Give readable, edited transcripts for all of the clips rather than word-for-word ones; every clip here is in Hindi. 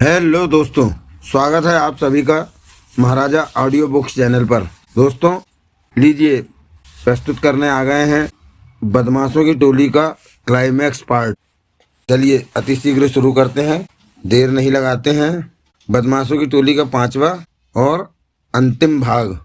हेलो दोस्तों, स्वागत है आप सभी का महाराजा ऑडियो बुक्स चैनल पर। दोस्तों लीजिए, प्रस्तुत करने आ गए हैं बदमाशों की टोली का क्लाइमैक्स पार्ट। चलिए अतिशीघ्र शुरू करते हैं, देर नहीं लगाते हैं। बदमाशों की टोली का 5वां और अंतिम भाग।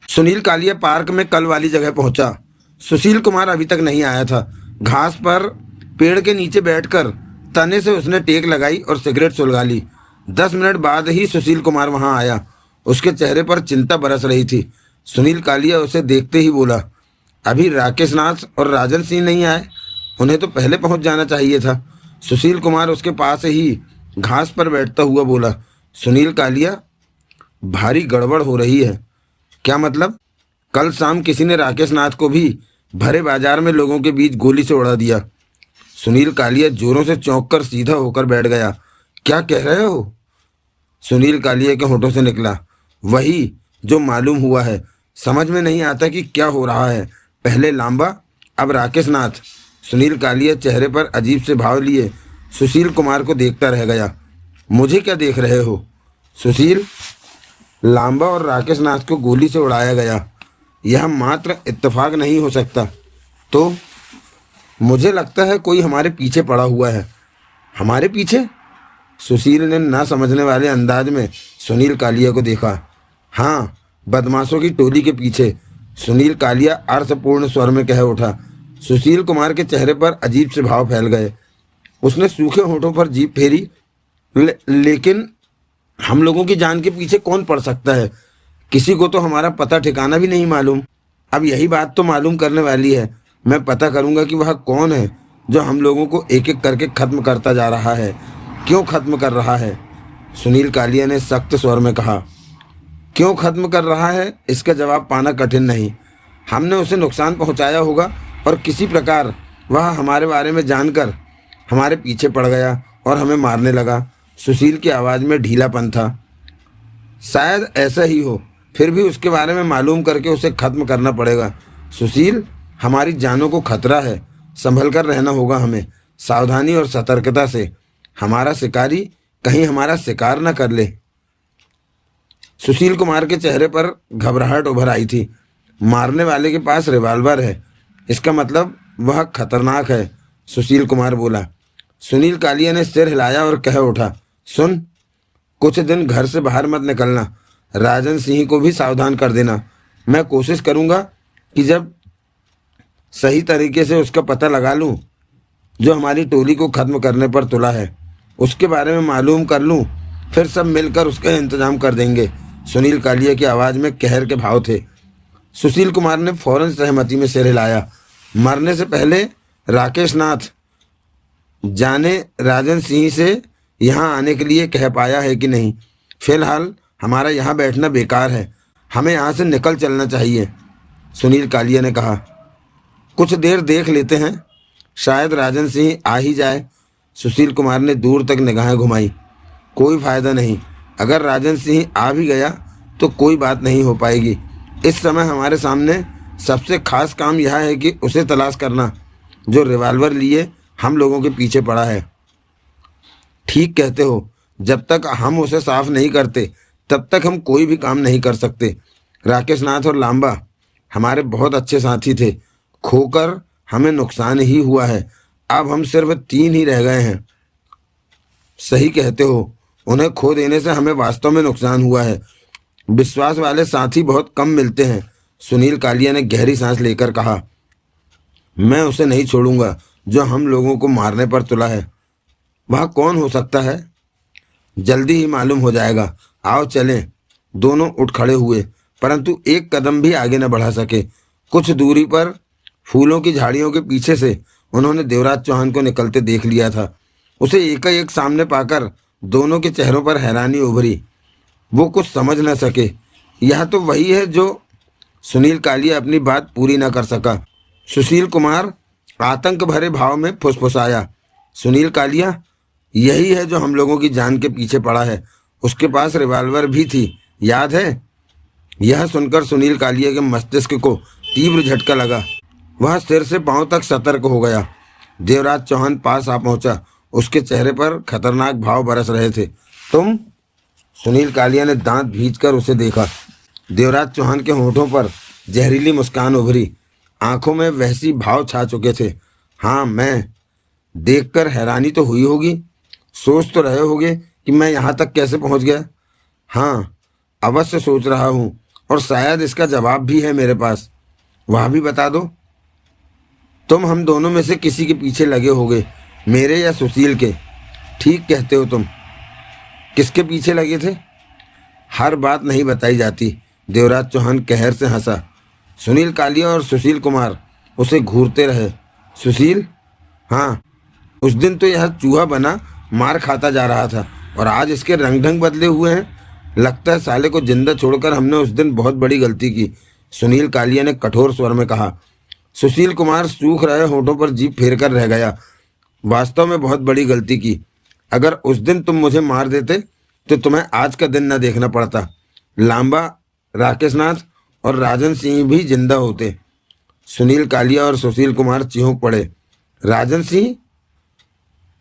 सुनील कालिया पार्क में कल वाली जगह पहुंचा। सुशील कुमार अभी तक नहीं आया था। घास पर पेड़ के नीचे बैठकर तने से उसने टेक लगाई और सिगरेट सुलगा ली। 10 मिनट बाद ही सुशील कुमार वहां आया। उसके चेहरे पर चिंता बरस रही थी। सुनील कालिया उसे देखते ही बोला, अभी राकेश नाथ और राजन सिंह नहीं आए? उन्हें तो पहले पहुंच जाना चाहिए था। सुशील कुमार उसके पास ही घास पर बैठता हुआ बोला, सुनील कालिया, भारी गड़बड़ हो रही है। क्या मतलब? कल शाम किसी ने राकेश नाथ को भी भरे बाजार में लोगों के बीच गोली से उड़ा दिया। सुनील कालिया जोरों से चौंक कर सीधा होकर बैठ गया। क्या कह रहे हो? सुनील कालिया के होठों से निकला, वही जो मालूम हुआ है। समझ में नहीं आता कि क्या हो रहा है। पहले लांबा, अब राकेश नाथ। सुनील कालिया चेहरे पर अजीब से भाव लिए सुशील कुमार को देखता रह गया। मुझे क्या देख रहे हो? सुशील, लांबा और राकेश नाथ को गोली से उड़ाया गया, यह मात्र इत्तेफाक नहीं हो सकता। तो मुझे लगता है कोई हमारे पीछे पड़ा हुआ है। हमारे पीछे? सुशील ने ना समझने वाले अंदाज में सुनील कालिया को देखा। हाँ, बदमाशों की टोली के पीछे, सुनील कालिया अर्थपूर्ण स्वर में कह उठा। सुशील कुमार के चेहरे पर अजीब से भाव फैल गए। उसने सूखे होठों पर जीभ फेरी। लेकिन हम लोगों की जान के पीछे कौन पड़ सकता है? किसी को तो हमारा पता ठिकाना भी नहीं मालूम। अब यही बात तो मालूम करने वाली है। मैं पता करूंगा कि वह कौन है जो हम लोगों को एक एक करके खत्म करता जा रहा है। क्यों खत्म कर रहा है? सुनील कालिया ने सख्त स्वर में कहा। क्यों खत्म कर रहा है, इसका जवाब पाना कठिन नहीं। हमने उसे नुकसान पहुंचाया होगा और किसी प्रकार वह हमारे बारे में जानकर हमारे पीछे पड़ गया और हमें मारने लगा। सुशील की आवाज़ में ढीलापन था। शायद ऐसा ही हो, फिर भी उसके बारे में मालूम करके उसे खत्म करना पड़ेगा। सुशील, हमारी जानों को खतरा है, संभल कर रहना होगा हमें, सावधानी और सतर्कता से। हमारा शिकारी कहीं हमारा शिकार न कर ले। सुशील कुमार के चेहरे पर घबराहट उभर आई थी। मारने वाले के पास रिवॉल्वर है, इसका मतलब वह खतरनाक है, सुशील कुमार बोला। सुनील कालिया ने सिर हिलाया और कह उठा, सुन, कुछ दिन घर से बाहर मत निकलना। राजन सिंह को भी सावधान कर देना। मैं कोशिश करूंगा कि जब सही तरीके से उसका पता लगा लूं जो हमारी टोली को खत्म करने पर तुला है, उसके बारे में मालूम कर लूं, फिर सब मिलकर उसका इंतजाम कर देंगे। सुनील कालिया की आवाज़ में कहर के भाव थे। सुशील कुमार ने फौरन सहमति में सिर हिलाया। मरने से पहले राकेश नाथ जाने राजन सिंह से यहाँ आने के लिए कह पाया है कि नहीं। फिलहाल हमारा यहाँ बैठना बेकार है, हमें यहाँ से निकल चलना चाहिए, सुनील कालिया ने कहा। कुछ देर देख लेते हैं, शायद राजन सिंह आ ही जाए। सुशील कुमार ने दूर तक निगाहें घुमाई। कोई फायदा नहीं, अगर राजन सिंह आ भी गया तो कोई बात नहीं हो पाएगी। इस समय हमारे सामने सबसे खास काम यह है कि उसे तलाश करना जो रिवॉल्वर लिए हम लोगों के पीछे पड़ा है। ठीक कहते हो, जब तक हम उसे साफ नहीं करते तब तक हम कोई भी काम नहीं कर सकते। राकेश नाथ और लांबा हमारे बहुत अच्छे साथी थे, खोकर हमें नुकसान ही हुआ है। अब हम सिर्फ 3 ही रह गए हैं। सही कहते हो, उन्हें खो देने से हमें वास्तव में नुकसान हुआ है। विश्वास वाले साथी बहुत कम मिलते हैं, सुनील कालिया ने गहरी सांस लेकर कहा। मैं उसे नहीं छोड़ूंगा जो हम लोगों को मारने पर तुला है। वह कौन हो सकता है? जल्दी ही मालूम हो जाएगा। आओ चलें। दोनों उठ खड़े हुए, परंतु एक कदम भी आगे न बढ़ा सके। कुछ दूरी पर फूलों की झाड़ियों के पीछे से उन्होंने देवराज चौहान को निकलते देख लिया था। उसे एकाएक सामने पाकर दोनों के चेहरों पर हैरानी उभरी। वो कुछ समझ न सके। यह तो वही है जो सुनील कालिया अपनी बात पूरी न कर सका। सुशील कुमार आतंक भरे भाव में फुसफुसाया, सुनील कालिया, यही है जो हम लोगों की जान के पीछे पड़ा है। उसके पास रिवॉल्वर भी थी, याद है? यह सुनकर सुनील कालिया के मस्तिष्क को तीव्र झटका लगा। वह सिर से पांव तक सतर्क हो गया। देवराज चौहान पास आ पहुंचा। उसके चेहरे पर खतरनाक भाव बरस रहे थे। तुम? सुनील कालिया ने दांत भींचकर उसे देखा। देवराज चौहान के होठों पर जहरीली मुस्कान उभरी, आंखों में वहशी भाव छा चुके थे। हाँ, मैं। देखकर हैरानी तो हुई होगी, सोच तो रहे होगे कि मैं यहाँ तक कैसे पहुँच गया। हाँ, अवश्य सोच रहा हूँ, और शायद इसका जवाब भी है मेरे पास। वह भी बता दो। तुम हम दोनों में से किसी के पीछे लगे होगे, मेरे या सुशील के। ठीक कहते हो तुम। किसके पीछे लगे थे? हर बात नहीं बताई जाती। देवराज चौहान कहर से हंसा। सुनील कालिया और सुशील कुमार उसे घूरते रहे। सुशील? हाँ, उस दिन तो यह चूहा बना मार खाता जा रहा था, और आज इसके रंग ढंग बदले हुए हैं। लगता है साले को जिंदा छोड़कर हमने उस दिन बहुत बड़ी गलती की, सुनील कालिया ने कठोर स्वर में कहा। सुशील कुमार सूख रहे होठों पर जीभ फेर कर रह गया। वास्तव में बहुत बड़ी गलती की। अगर उस दिन तुम मुझे मार देते तो तुम्हें आज का दिन न देखना पड़ता। लांबा, राकेश नाथ और राजन सिंह भी जिंदा होते। सुनील कालिया और सुशील कुमार चिहुक पड़े। राजन सिंह?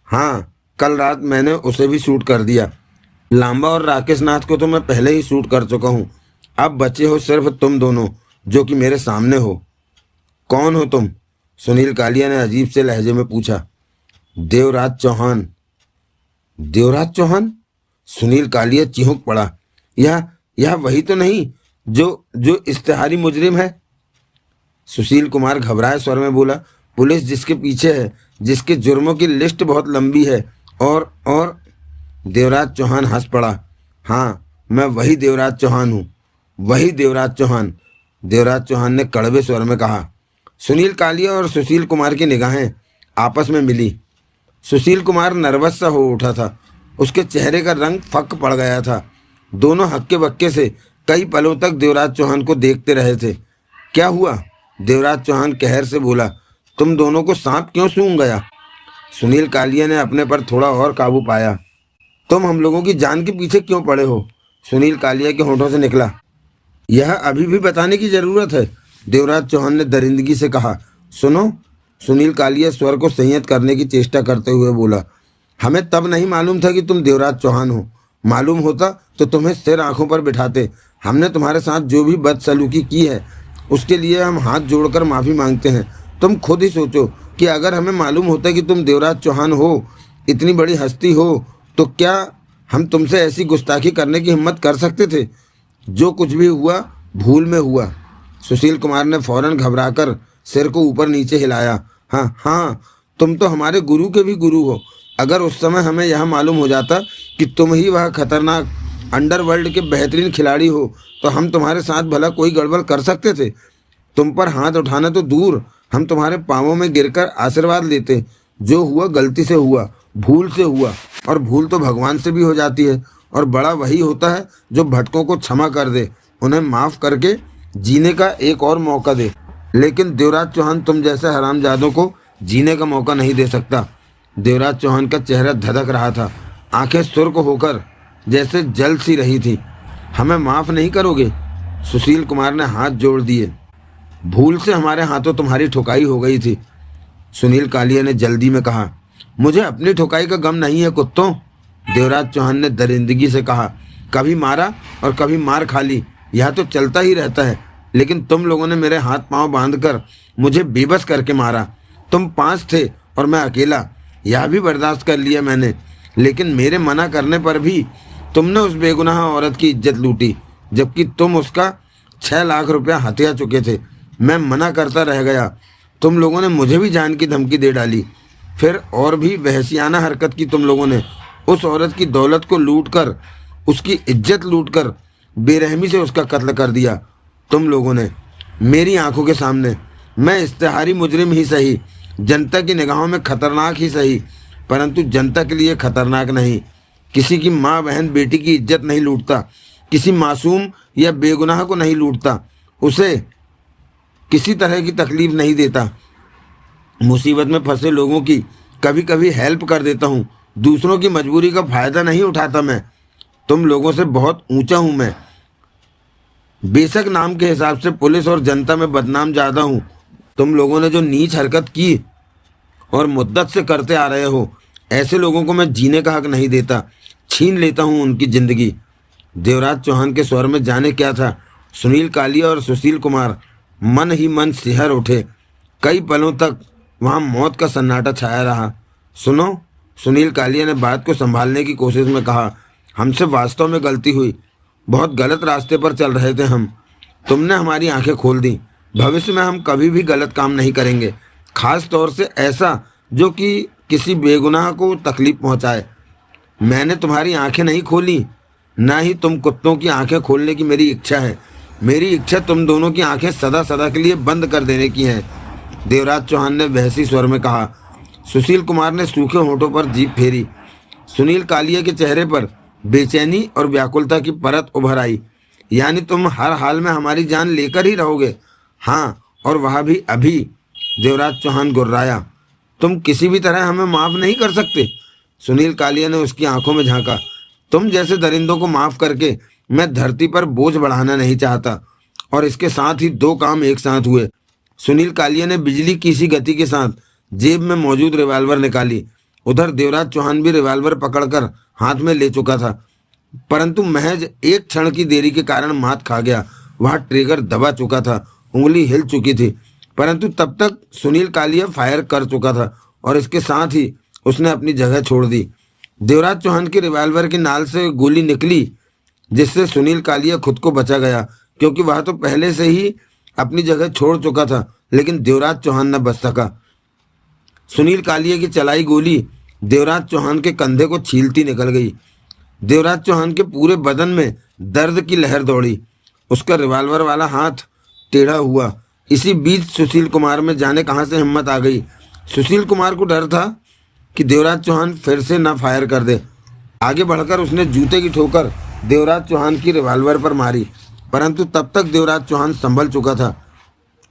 हाँ, कल रात मैंने उसे भी शूट कर दिया। लांबा और राकेश नाथ को तो मैं पहले ही शूट कर चुका हूँ। अब बचे हो सिर्फ तुम दोनों, जो कि मेरे सामने हो। कौन हो तुम? सुनील कालिया ने अजीब से लहजे में पूछा। देवराज चौहान। देवराज चौहान? सुनील कालिया चिहुक पड़ा। यह वही तो नहीं जो इश्तेहारी मुजरिम है? सुशील कुमार घबराए स्वर में बोला। पुलिस जिसके पीछे है, जिसके जुर्मों की लिस्ट बहुत लंबी है, और देवराज चौहान हंस पड़ा। हाँ, मैं वही देवराज चौहान हूँ, वही देवराज चौहान। देवराज चौहान ने कड़वे स्वर में कहा। सुनील कालिया और सुशील कुमार की निगाहें आपस में मिली। सुशील कुमार नर्वस सा हो उठा था। उसके चेहरे का रंग फक पड़ गया था। दोनों हक्के बक्के से कई पलों तक देवराज चौहान को देखते रहे थे। क्या हुआ? देवराज चौहान कहर से बोला। तुम दोनों को सांप क्यों सूंघ गया? सुनील कालिया ने अपने पर थोड़ा और काबू पाया। तुम हम लोगों की जान के पीछे क्यों पड़े हो? सुनील कालिया के होठों से निकला। यह अभी भी बताने की जरूरत है? देवराज चौहान ने दरिंदगी से कहा। सुनो, सुनील कालिया स्वर को संयत करने की चेष्टा करते हुए बोला। हमें तब नहीं मालूम था कि तुम देवराज चौहान हो। मालूम होता तो तुम्हें सिर आंखों पर बिठाते। हमने तुम्हारे साथ जो भी बदसलूकी की है उसके लिए हम हाथ जोड़कर माफ़ी मांगते हैं। तुम खुद ही सोचो कि अगर हमें मालूम होता कि तुम देवराज चौहान हो, इतनी बड़ी हस्ती हो, तो क्या हम तुमसे ऐसी गुस्ताखी करने की हिम्मत कर सकते थे? जो कुछ भी हुआ भूल में हुआ। सुशील कुमार ने फौरन घबराकर सिर को ऊपर नीचे हिलाया। हाँ हाँ, तुम तो हमारे गुरु के भी गुरु हो। अगर उस समय हमें यह मालूम हो जाता कि तुम ही वह खतरनाक अंडरवर्ल्ड के बेहतरीन खिलाड़ी हो, तो हम तुम्हारे साथ भला कोई गड़बड़ कर सकते थे? तुम पर हाथ उठाना तो दूर, हम तुम्हारे पाँवों में गिरकर आशीर्वाद लेते। जो हुआ गलती से हुआ, भूल से हुआ, और भूल तो भगवान से भी हो जाती है, और बड़ा वही होता है जो भटकों को क्षमा कर दे, उन्हें माफ़ करके जीने का एक और मौका दे। लेकिन देवराज चौहान तुम जैसे हरामजादों को जीने का मौका नहीं दे सकता। देवराज चौहान का चेहरा धधक रहा था, आंखें सुर्ख होकर जैसे जल सी रही थी। हमें माफ़ नहीं करोगे? सुशील कुमार ने हाथ जोड़ दिए। भूल से हमारे हाथों तुम्हारी ठुकाई हो गई थी, सुनील कालिया ने जल्दी में कहा। मुझे अपनी ठुकाई का गम नहीं है कुत्तों, देवराज चौहान ने दरिंदगी से कहा। कभी मारा और कभी मार खा ली, यह तो चलता ही रहता है। लेकिन तुम लोगों ने मेरे हाथ पांव बांधकर मुझे बेबस करके मारा। तुम 5 थे और मैं अकेला, यह भी बर्दाश्त कर लिया मैंने। लेकिन मेरे मना करने पर भी तुमने उस बेगुनाह औरत की इज्जत लूटी, जबकि तुम उसका 6 लाख रुपया हथिया चुके थे। मैं मना करता रह गया। तुम लोगों ने मुझे भी जान की धमकी दे डाली। फिर और भी वहशियाना हरकत की तुम लोगों ने। उस औरत की दौलत को लूटकर, उसकी इज्जत लूटकर बेरहमी से उसका कत्ल कर दिया तुम लोगों ने, मेरी आंखों के सामने। मैं इश्तेहारी मुजरिम ही सही, जनता की निगाहों में खतरनाक ही सही, परंतु जनता के लिए खतरनाक नहीं। किसी की माँ बहन बेटी की इज्जत नहीं लूटता, किसी मासूम या बेगुनाह को नहीं लूटता, उसे किसी तरह की तकलीफ नहीं देता। मुसीबत में फंसे लोगों की कभी कभी हेल्प कर देता हूँ, दूसरों की मजबूरी का फ़ायदा नहीं उठाता मैं। तुम लोगों से बहुत ऊंचा हूँ मैं। बेशक नाम के हिसाब से पुलिस और जनता में बदनाम ज़्यादा हूँ। तुम लोगों ने जो नीच हरकत की और मुद्दत से करते आ रहे हो। ऐसे लोगों को मैं जीने का हक नहीं देता, छीन लेता हूँ उनकी जिंदगी। देवराज चौहान के स्वर में जाने क्या था। सुनील कालिया और सुशील कुमार मन ही मन सिहर उठे। कई पलों तक वहाँ मौत का सन्नाटा छाया रहा। सुनो, सुनील कालिया ने बात को संभालने की कोशिश में कहा, हमसे वास्तव में गलती हुई। बहुत गलत रास्ते पर चल रहे थे हम। तुमने हमारी आंखें खोल दी। भविष्य में हम कभी भी गलत काम नहीं करेंगे, खास तौर से ऐसा जो कि किसी बेगुनाह को तकलीफ पहुंचाए। मैंने तुम्हारी आंखें नहीं खोली, ना ही तुम कुत्तों की आंखें खोलने की मेरी इच्छा है। मेरी इच्छा तुम दोनों की आंखें सदा सदा के लिए बंद कर देने की है, देवराज चौहान ने बहसी स्वर में कहा। सुशील कुमार ने सूखे होठों पर जीभ फेरी। सुनील कालिया के चेहरे पर बेचैनी और व्याकुलता की परत उभर आई। यानी तुम हर हाल में हमारी जान लेकर ही रहोगे? हाँ, और वह भी अभी। देवराज चौहान गुर्राया। तुम किसी भी तरह हमें माफ़ नहीं कर सकते? सुनील कालिया ने उसकी आंखों में झांका। तुम जैसे दरिंदों को माफ़ करके मैं धरती पर बोझ बढ़ाना नहीं चाहता। और इसके साथ ही दो काम एक साथ हुए। सुनील कालिया ने बिजली की सी गति के साथ जेब में मौजूद रिवाल्वर निकाली। उधर देवराज चौहान भी रिवाल्वर पकड़कर हाथ में ले चुका था, परंतु महज एक क्षण की देरी के कारण मात खा गया। वह ट्रिगर दबा चुका था, उंगली हिल चुकी थी, परंतु तब तक सुनील कालिया फायर कर चुका था और इसके साथ ही उसने अपनी जगह छोड़ दी। देवराज चौहान के रिवाल्वर की नाल से गोली निकली, जिससे सुनील कालिया खुद को बचा गया, क्योंकि वह तो पहले से ही अपनी जगह छोड़ चुका था। लेकिन देवराज चौहान न बच सका। सुनील कालिया की चलाई गोली देवराज चौहान के कंधे को छीलती निकल गई। देवराज चौहान के पूरे बदन में दर्द की लहर दौड़ी। उसका रिवाल्वर वाला हाथ टेढ़ा हुआ। इसी बीच सुशील कुमार में जाने कहाँ से हिम्मत आ गई। सुशील कुमार को डर था कि देवराज चौहान फिर से ना फायर कर दे। आगे बढ़कर उसने जूते की ठोकर देवराज चौहान की रिवाल्वर पर मारी, परंतु तब तक देवराज चौहान संभल चुका था।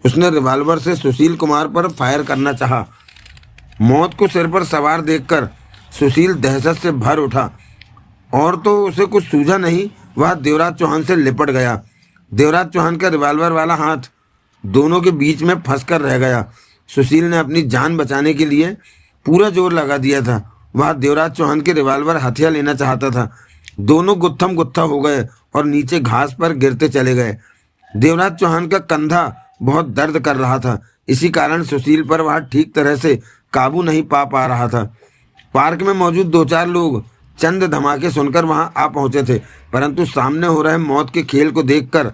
उसने रिवाल्वर से सुशील कुमार पर फायर करना चाहा। मौत को सिर पर सवार देखकर सुशील दहशत से भर उठा और तो उसे कुछ सूझा नहीं, वह देवराज चौहान से लिपट गया। देवराज चौहान का रिवाल्वर वाला हाथ दोनों के बीच में फंसकर रह गया। सुशील ने अपनी जान बचाने के लिए पूरा जोर लगा दिया था। वह देवराज चौहान के रिवाल्वर हथिया लेना चाहता था। दोनों गुत्थम गुत्था हो गए और नीचे घास पर गिरते चले गए। देवराज चौहान का कंधा बहुत दर्द कर रहा था, इसी कारण सुशील पर वह ठीक तरह से काबू नहीं पा रहा था। पार्क में मौजूद दो चार लोग चंद धमाके सुनकर वहां आ पहुंचे थे, परंतु सामने हो रहे मौत के खेल को देखकर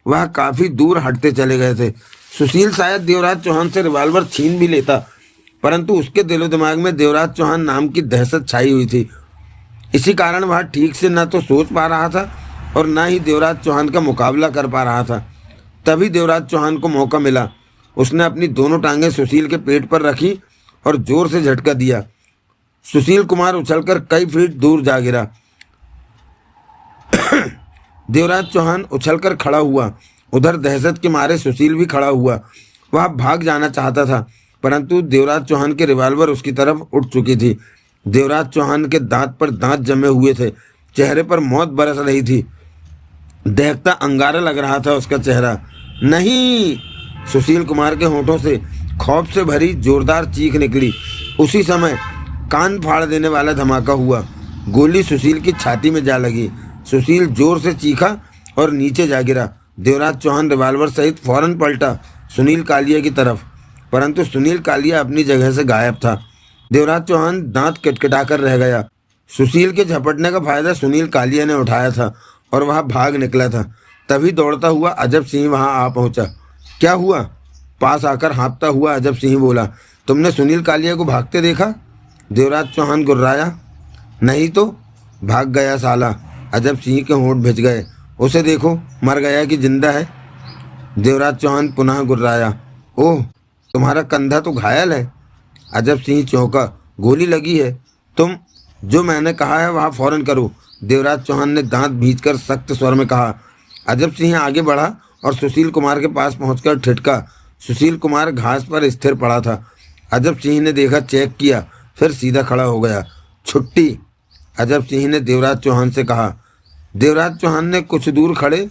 वह काफी दूर हटते चले गए थे। सुशील शायद देवराज चौहान से रिवाल्वर छीन भी लेता, परंतु उसके दिलो दिमाग में देवराज चौहान नाम की दहशत छाई हुई थी। इसी कारण वह ठीक से न तो सोच पा रहा था और न ही देवराज चौहान का मुकाबला कर पा रहा था। तभी देवराज चौहान को मौका मिला। उसने अपनी दोनों टांगें सुशील के पेट पर रखी और जोर से झटका दिया। सुशील कुमार उछलकर कई फीट दूर जा गिरा। देवराज चौहान उछलकर खड़ा हुआ। उधर दहशत के मारे सुशील भी खड़ा हुआ। वह भाग जाना चाहता था, परंतु देवराज चौहान के रिवाल्वर उसकी तरफ उठ चुकी थी। देवराज चौहान के दांत पर दांत जमे हुए थे, चेहरे पर मौत बरस रही थी। दहकता अंगारा लग रहा था उसका चेहरा। नहीं! सुशील कुमार के होठों से खौफ से भरी जोरदार चीख निकली। उसी समय कान फाड़ देने वाला धमाका हुआ। गोली सुशील की छाती में जा लगी। सुशील जोर से चीखा और नीचे जा गिरा। देवराज चौहान रिवाल्वर सहित फौरन पलटा सुनील कालिया की तरफ, परंतु सुनील कालिया अपनी जगह से गायब था। देवराज चौहान दांत किटकिटाकर रह गया। सुशील के झपटने का फायदा सुनील कालिया ने उठाया था और वह भाग निकला था। तभी दौड़ता हुआ अजब सिंह वहां आ पहुंचा। क्या हुआ? पास आकर हाँफता हुआ अजब सिंह बोला, तुमने सुनील कालिया को भागते देखा? देवराज चौहान गुर्राया। नहीं तो, भाग गया साला। अजब सिंह के होंठ भिज गए। उसे देखो, मर गया कि जिंदा है? देवराज चौहान पुनः गुर्राया। ओह, तुम्हारा कंधा तो घायल है। अजब सिंह चौंका। गोली लगी है। तुम जो मैंने कहा है वह फौरन करो, देवराज चौहान ने दांत भींचकर सख्त स्वर में कहा। अजब सिंह आगे बढ़ा और सुशील कुमार के पास पहुंचकर ठिठका। सुशील कुमार घास पर स्थिर पड़ा था। अजब सिंह ने देखा, चेक किया, फिर सीधा खड़ा हो गया। छुट्टी, अजब सिंह ने देवराज चौहान से कहा। देवराज चौहान ने कुछ दूर खड़े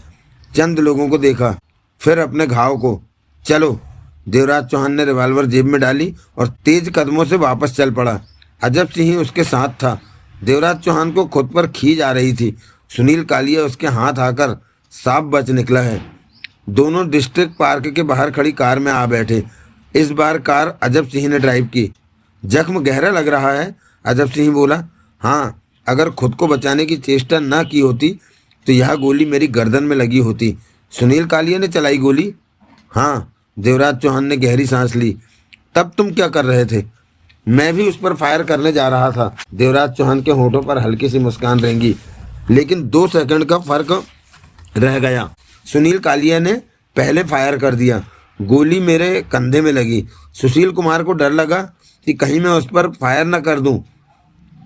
चंद लोगों को देखा, फिर अपने घाव को। चलो, देवराज चौहान ने रिवॉल्वर जेब में डाली और तेज कदमों से वापस चल पड़ा। अजब सिंह ही उसके साथ था। देवराज चौहान को खुद पर खींच आ रही थी। सुनील कालिया उसके हाथ आकर साफ बच निकला है। दोनों डिस्ट्रिक्ट पार्क के बाहर खड़ी कार में आ बैठे। इस बार कार अजब सिंह ने ड्राइव की। जख्म गहरा लग रहा है, अजब सिंह बोला। हाँ, अगर खुद को बचाने की चेष्टा न की होती तो यह गोली मेरी गर्दन में लगी होती। सुनील कालिया ने चलाई गोली? हाँ, देवराज चौहान ने गहरी सांस ली। तब तुम क्या कर रहे थे? मैं भी उस पर फायर करने जा रहा था। देवराज चौहान के होठों पर हल्की सी मुस्कान रेंगी, लेकिन 2 सेकंड का फर्क रह गया। सुनील कालिया ने पहले फायर कर दिया। गोली मेरे कंधे में लगी। सुशील कुमार को डर लगा कि कहीं मैं उस पर फायर न कर दूं।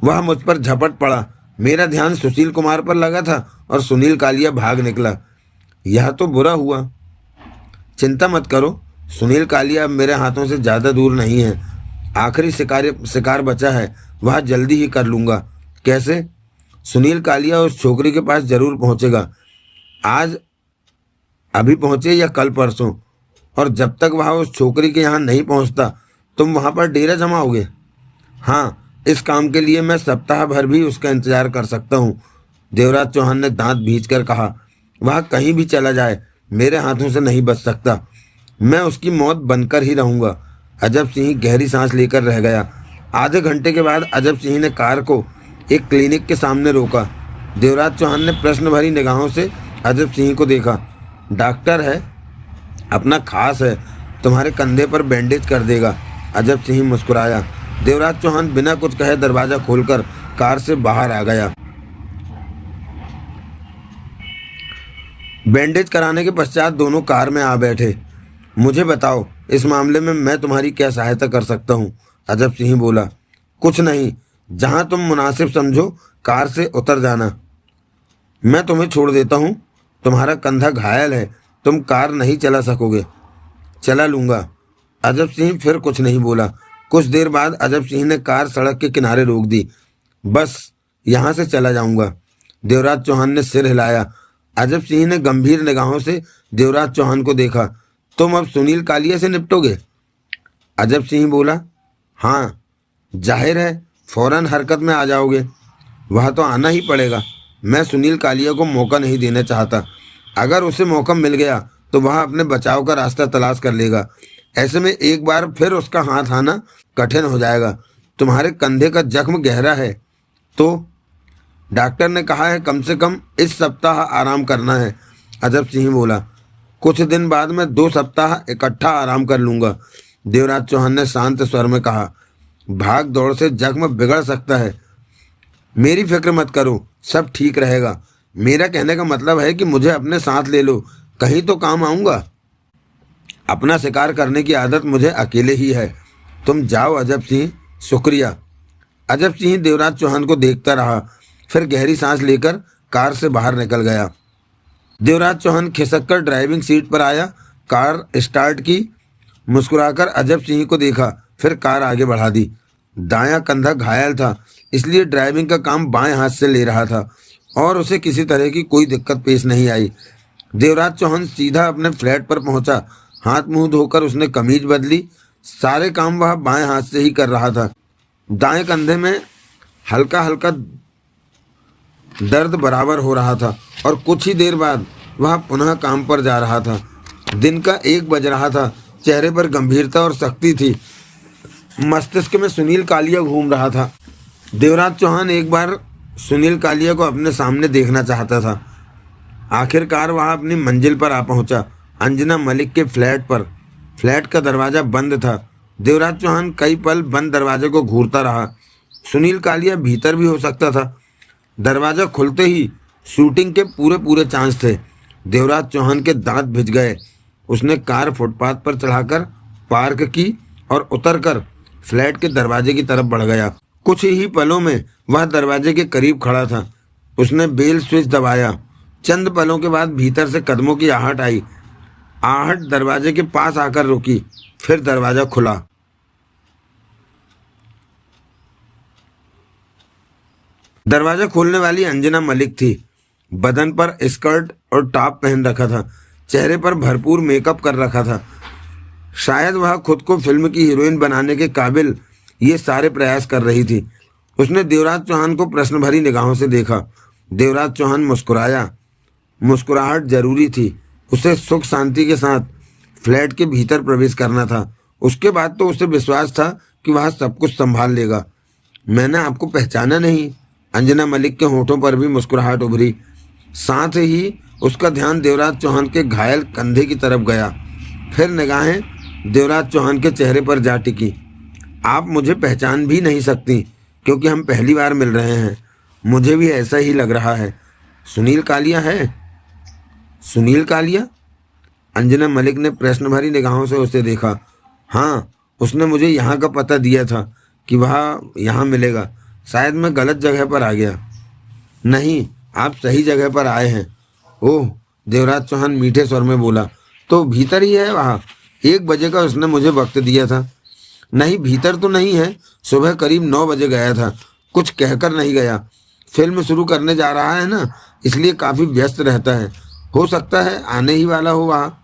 वह मुझ पर झपट पड़ा। मेरा ध्यान सुशील कुमार पर लगा था और सुनील कालिया भाग निकला। यह तो बुरा हुआ। चिंता मत करो, सुनील कालिया अब मेरे हाथों से ज़्यादा दूर नहीं है। आखिरी शिकार बचा है, वह जल्दी ही कर लूँगा। कैसे? सुनील कालिया उस छोकरी के पास जरूर पहुँचेगा। आज अभी पहुँचे या कल परसों, और जब तक वह उस छोकरी के यहाँ नहीं पहुँचता तुम वहाँ पर डेरा जमाओगे? हाँ, इस काम के लिए मैं सप्ताह भर भी उसका इंतजार कर सकता हूँ। देवराज चौहान ने दांत भींचकर कहा। वह कहीं भी चला जाए, मेरे हाथों से नहीं बच सकता। मैं उसकी मौत बनकर ही रहूँगा। अजब सिंह गहरी सांस लेकर रह गया। आधे घंटे के बाद अजब सिंह ने कार को एक क्लिनिक के सामने रोका। देवराज चौहान ने प्रश्न भरी निगाहों से अजब सिंह को देखा। डॉक्टर है, अपना खास है, तुम्हारे कंधे पर बैंडेज कर देगा। अजब सिंह मुस्कुराया। देवराज चौहान बिना कुछ कहे दरवाजा खोलकर कार से बाहर आ गया। बैंडेज कराने के पश्चात दोनों कार में आ बैठे। मुझे बताओ, इस मामले में मैं तुम्हारी क्या सहायता कर सकता हूँ? अजब सिंह बोला। कुछ नहीं, जहाँ तुम मुनासिब समझो कार से उतर जाना। मैं तुम्हें छोड़ देता हूँ। तुम्हारा कंधा घायल है, तुम कार नहीं चला सकोगे। चला लूँगा। अजब सिंह फिर कुछ नहीं बोला। कुछ देर बाद अजब सिंह ने कार सड़क के किनारे रोक दी। बस यहाँ से चला जाऊँगा। देवराज चौहान ने सिर हिलाया। अजब सिंह ने गंभीर निगाहों से देवराज चौहान को देखा। तुम अब सुनील कालिया से निपटोगे? अजब सिंह बोला। हाँ, जाहिर है फौरन हरकत में आ जाओगे। वह तो आना ही पड़ेगा। मैं सुनील कालिया को मौका नहीं देना चाहता। अगर उसे मौका मिल गया तो वह अपने बचाव का रास्ता तलाश कर लेगा। ऐसे में एक बार फिर उसका हाथ आना कठिन हो जाएगा। तुम्हारे कंधे का जख्म गहरा है तो डॉक्टर ने कहा है कम से कम इस सप्ताह आराम करना है। अजब सिंह बोला। कुछ दिन बाद मैं 2 सप्ताह इकट्ठा आराम कर लूँगा। देवराज चौहान ने शांत स्वर में कहा। भाग दौड़ से जख्म बिगड़ सकता है। मेरी फिक्र मत करो, सब ठीक रहेगा। मेरा कहने का मतलब है कि मुझे अपने साथ ले लो, कहीं तो काम आऊँगा। अपना शिकार करने की आदत मुझे अकेले ही है। तुम जाओ अजब सिंह। शुक्रिया। अजब सिंह देवराज चौहान को देखता रहा, फिर गहरी सांस लेकर कार से बाहर निकल गया। देवराज चौहान खिसककर ड्राइविंग सीट पर आया, कार स्टार्ट की, मुस्कुराकर अजब सिंह को देखा, फिर कार आगे बढ़ा दी। दायां कंधा घायल था, इसलिए ड्राइविंग का काम बाएं हाथ से ले रहा था और उसे किसी तरह की कोई दिक्कत पेश नहीं आई। देवराज चौहान सीधा अपने फ्लैट पर पहुंचा। हाथ मुंह धोकर उसने कमीज बदली। सारे काम वह बाएं हाथ से ही कर रहा था। दाएं कंधे में हल्का हल्का दर्द बराबर हो रहा था और कुछ ही देर बाद वह पुनः काम पर जा रहा था। दिन का 1 बज रहा था। चेहरे पर गंभीरता और सख्ती थी। मस्तिष्क में सुनील कालिया घूम रहा था। देवराज चौहान एक बार सुनील कालिया को अपने सामने देखना चाहता था। आखिरकार वह अपनी मंजिल पर आ पहुंचा, अंजना मलिक के फ्लैट पर। फ्लैट का दरवाज़ा बंद था। देवराज चौहान कई पल बंद दरवाजे को घूरता रहा। सुनील कालिया भीतर भी हो सकता था। दरवाज़ा खुलते ही शूटिंग के पूरे चांस थे। देवराज चौहान के दांत भिज गए। उसने कार फुटपाथ पर चढ़ाकर पार्क की और उतरकर फ्लैट के दरवाजे की तरफ बढ़ गया। कुछ ही पलों में वह दरवाजे के करीब खड़ा था। उसने बेल स्विच दबाया। चंद पलों के बाद भीतर से कदमों की आहट आई। आहट दरवाजे के पास आकर रुकी, फिर दरवाजा खुला। दरवाजा खोलने वाली अंजना मलिक थी। बदन पर स्कर्ट और टॉप पहन रखा था। चेहरे पर भरपूर मेकअप कर रखा था। शायद वह खुद को फिल्म की हीरोइन बनाने के काबिल ये सारे प्रयास कर रही थी। उसने देवराज चौहान को प्रश्न भरी निगाहों से देखा। देवराज चौहान मुस्कुराया। मुस्कुराहट जरूरी थी। उसे सुख शांति के साथ फ्लैट के भीतर प्रवेश करना था। उसके बाद तो उसे विश्वास था कि वह सब कुछ संभाल लेगा। मैंने आपको पहचाना नहीं। अंजना मलिक के होठों पर भी मुस्कुराहट उभरी। साथ ही उसका ध्यान देवराज चौहान के घायल कंधे की तरफ गया। फिर निगाहें देवराज चौहान के चेहरे पर जा टिकी। आप मुझे पहचान भी नहीं सकती क्योंकि हम पहली बार मिल रहे हैं। मुझे भी ऐसा ही लग रहा है। सुनील कालिया है? सुनील कालिया? अंजना मलिक ने प्रश्न भरी निगाहों से उसे देखा। हाँ, उसने मुझे यहाँ का पता दिया था कि वह यहाँ मिलेगा। शायद मैं गलत जगह पर आ गया। नहीं, आप सही जगह पर आए हैं। ओह, देवराज चौहान मीठे स्वर में बोला। तो भीतर ही है वहाँ? 1 बजे का उसने मुझे वक्त दिया था। नहीं, भीतर तो नहीं है। सुबह करीब 9 बजे गया था। कुछ कहकर नहीं गया। फिल्म शुरू करने जा रहा है ना, इसलिए काफ़ी व्यस्त रहता है। हो सकता है आने ही वाला हो वहाँ।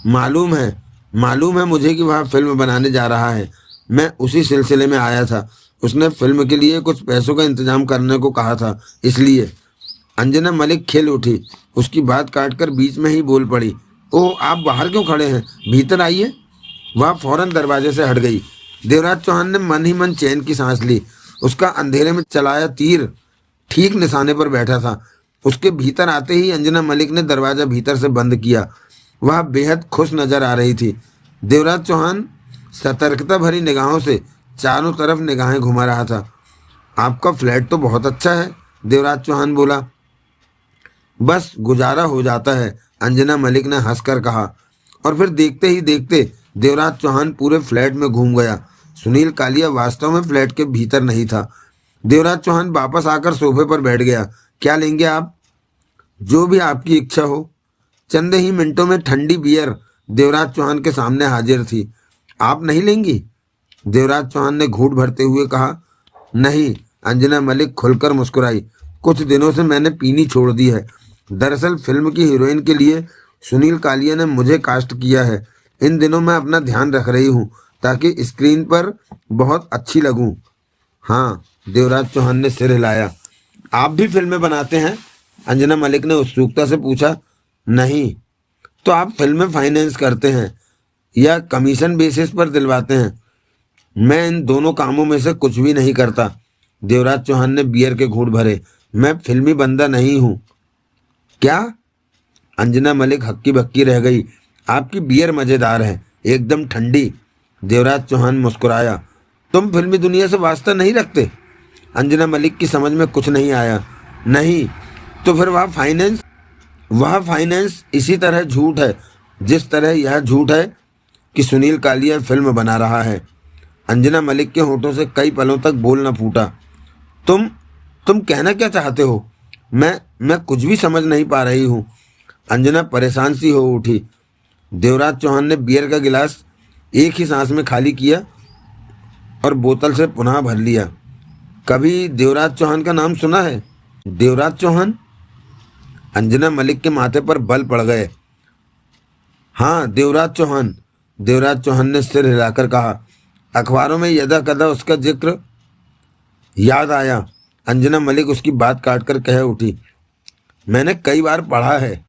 मालूम है मुझे कि वह फिल्म बनाने जा रहा है। मैं उसी सिलसिले में आया था। उसने फिल्म के लिए कुछ पैसों का इंतजाम करने को कहा था, इसलिए। अंजना मलिक खिल उठी। उसकी बात काटकर बीच में ही बोल पड़ी। ओह, आप बाहर क्यों खड़े हैं? भीतर आइए। वह फौरन दरवाजे से हट गई। देवराज चौहान ने मन ही मन चैन की सांस ली। उसका अंधेरे में चलाया तीर ठीक निशाने पर बैठा था। उसके भीतर आते ही अंजना मलिक ने दरवाजा भीतर से बंद किया। वह बेहद खुश नजर आ रही थी। देवराज चौहान सतर्कता भरी निगाहों से चारों तरफ निगाहें घुमा रहा था। आपका फ्लैट तो बहुत अच्छा है, देवराज चौहान बोला। बस गुजारा हो जाता है, अंजना मलिक ने हंसकर कहा। और फिर देखते ही देखते देवराज चौहान पूरे फ्लैट में घूम गया। सुनील कालिया वास्तव में फ्लैट के भीतर नहीं था। देवराज चौहान वापस आकर सोफे पर बैठ गया। क्या लेंगे आप? जो भी आपकी इच्छा हो। चंद ही मिनटों में ठंडी बियर देवराज चौहान के सामने हाजिर थी। आप नहीं लेंगी? देवराज चौहान ने घूंट भरते हुए कहा। नहीं, अंजना मलिक खुलकर मुस्कुराई। कुछ दिनों से मैंने पीनी छोड़ दी है। दरअसल फिल्म की हीरोइन के लिए सुनील कालिया ने मुझे कास्ट किया है। इन दिनों मैं अपना ध्यान रख रही हूँ ताकि स्क्रीन पर बहुत अच्छी लगूं। हाँ, देवराज चौहान ने सिर हिलाया। आप भी फिल्में बनाते हैं? अंजना मलिक ने उत्सुकता से पूछा। नहीं। तो आप फिल्में फाइनेंस करते हैं या कमीशन बेसिस पर दिलवाते हैं? मैं इन दोनों कामों में से कुछ भी नहीं करता। देवराज चौहान ने बियर के घूंट भरे। मैं फिल्मी बंदा नहीं हूँ। क्या? अंजना मलिक हक्की बक्की रह गई। आपकी बियर मज़ेदार है, एकदम ठंडी। देवराज चौहान मुस्कुराया। तुम फिल्मी दुनिया से वास्ता नहीं रखते? अंजना मलिक की समझ में कुछ नहीं आया। नहीं। तो फिर वह फाइनेंस इसी तरह झूठ है जिस तरह यह झूठ है कि सुनील कालिया फिल्म बना रहा है। अंजना मलिक के होठों से कई पलों तक बोल न फूटा। तुम कहना क्या चाहते हो? मैं कुछ भी समझ नहीं पा रही हूँ। अंजना परेशान सी हो उठी। देवराज चौहान ने बियर का गिलास एक ही सांस में खाली किया और बोतल से पुनः भर लिया। कभी देवराज चौहान का नाम सुना है? देवराज चौहान? अंजना मलिक के माथे पर बल पड़ गए। हाँ, देवराज चौहान। देवराज चौहान ने सिर हिलाकर कहा। अखबारों में यदा कदा उसका जिक्र याद आया। अंजना मलिक उसकी बात काटकर कह उठी। मैंने कई बार पढ़ा है।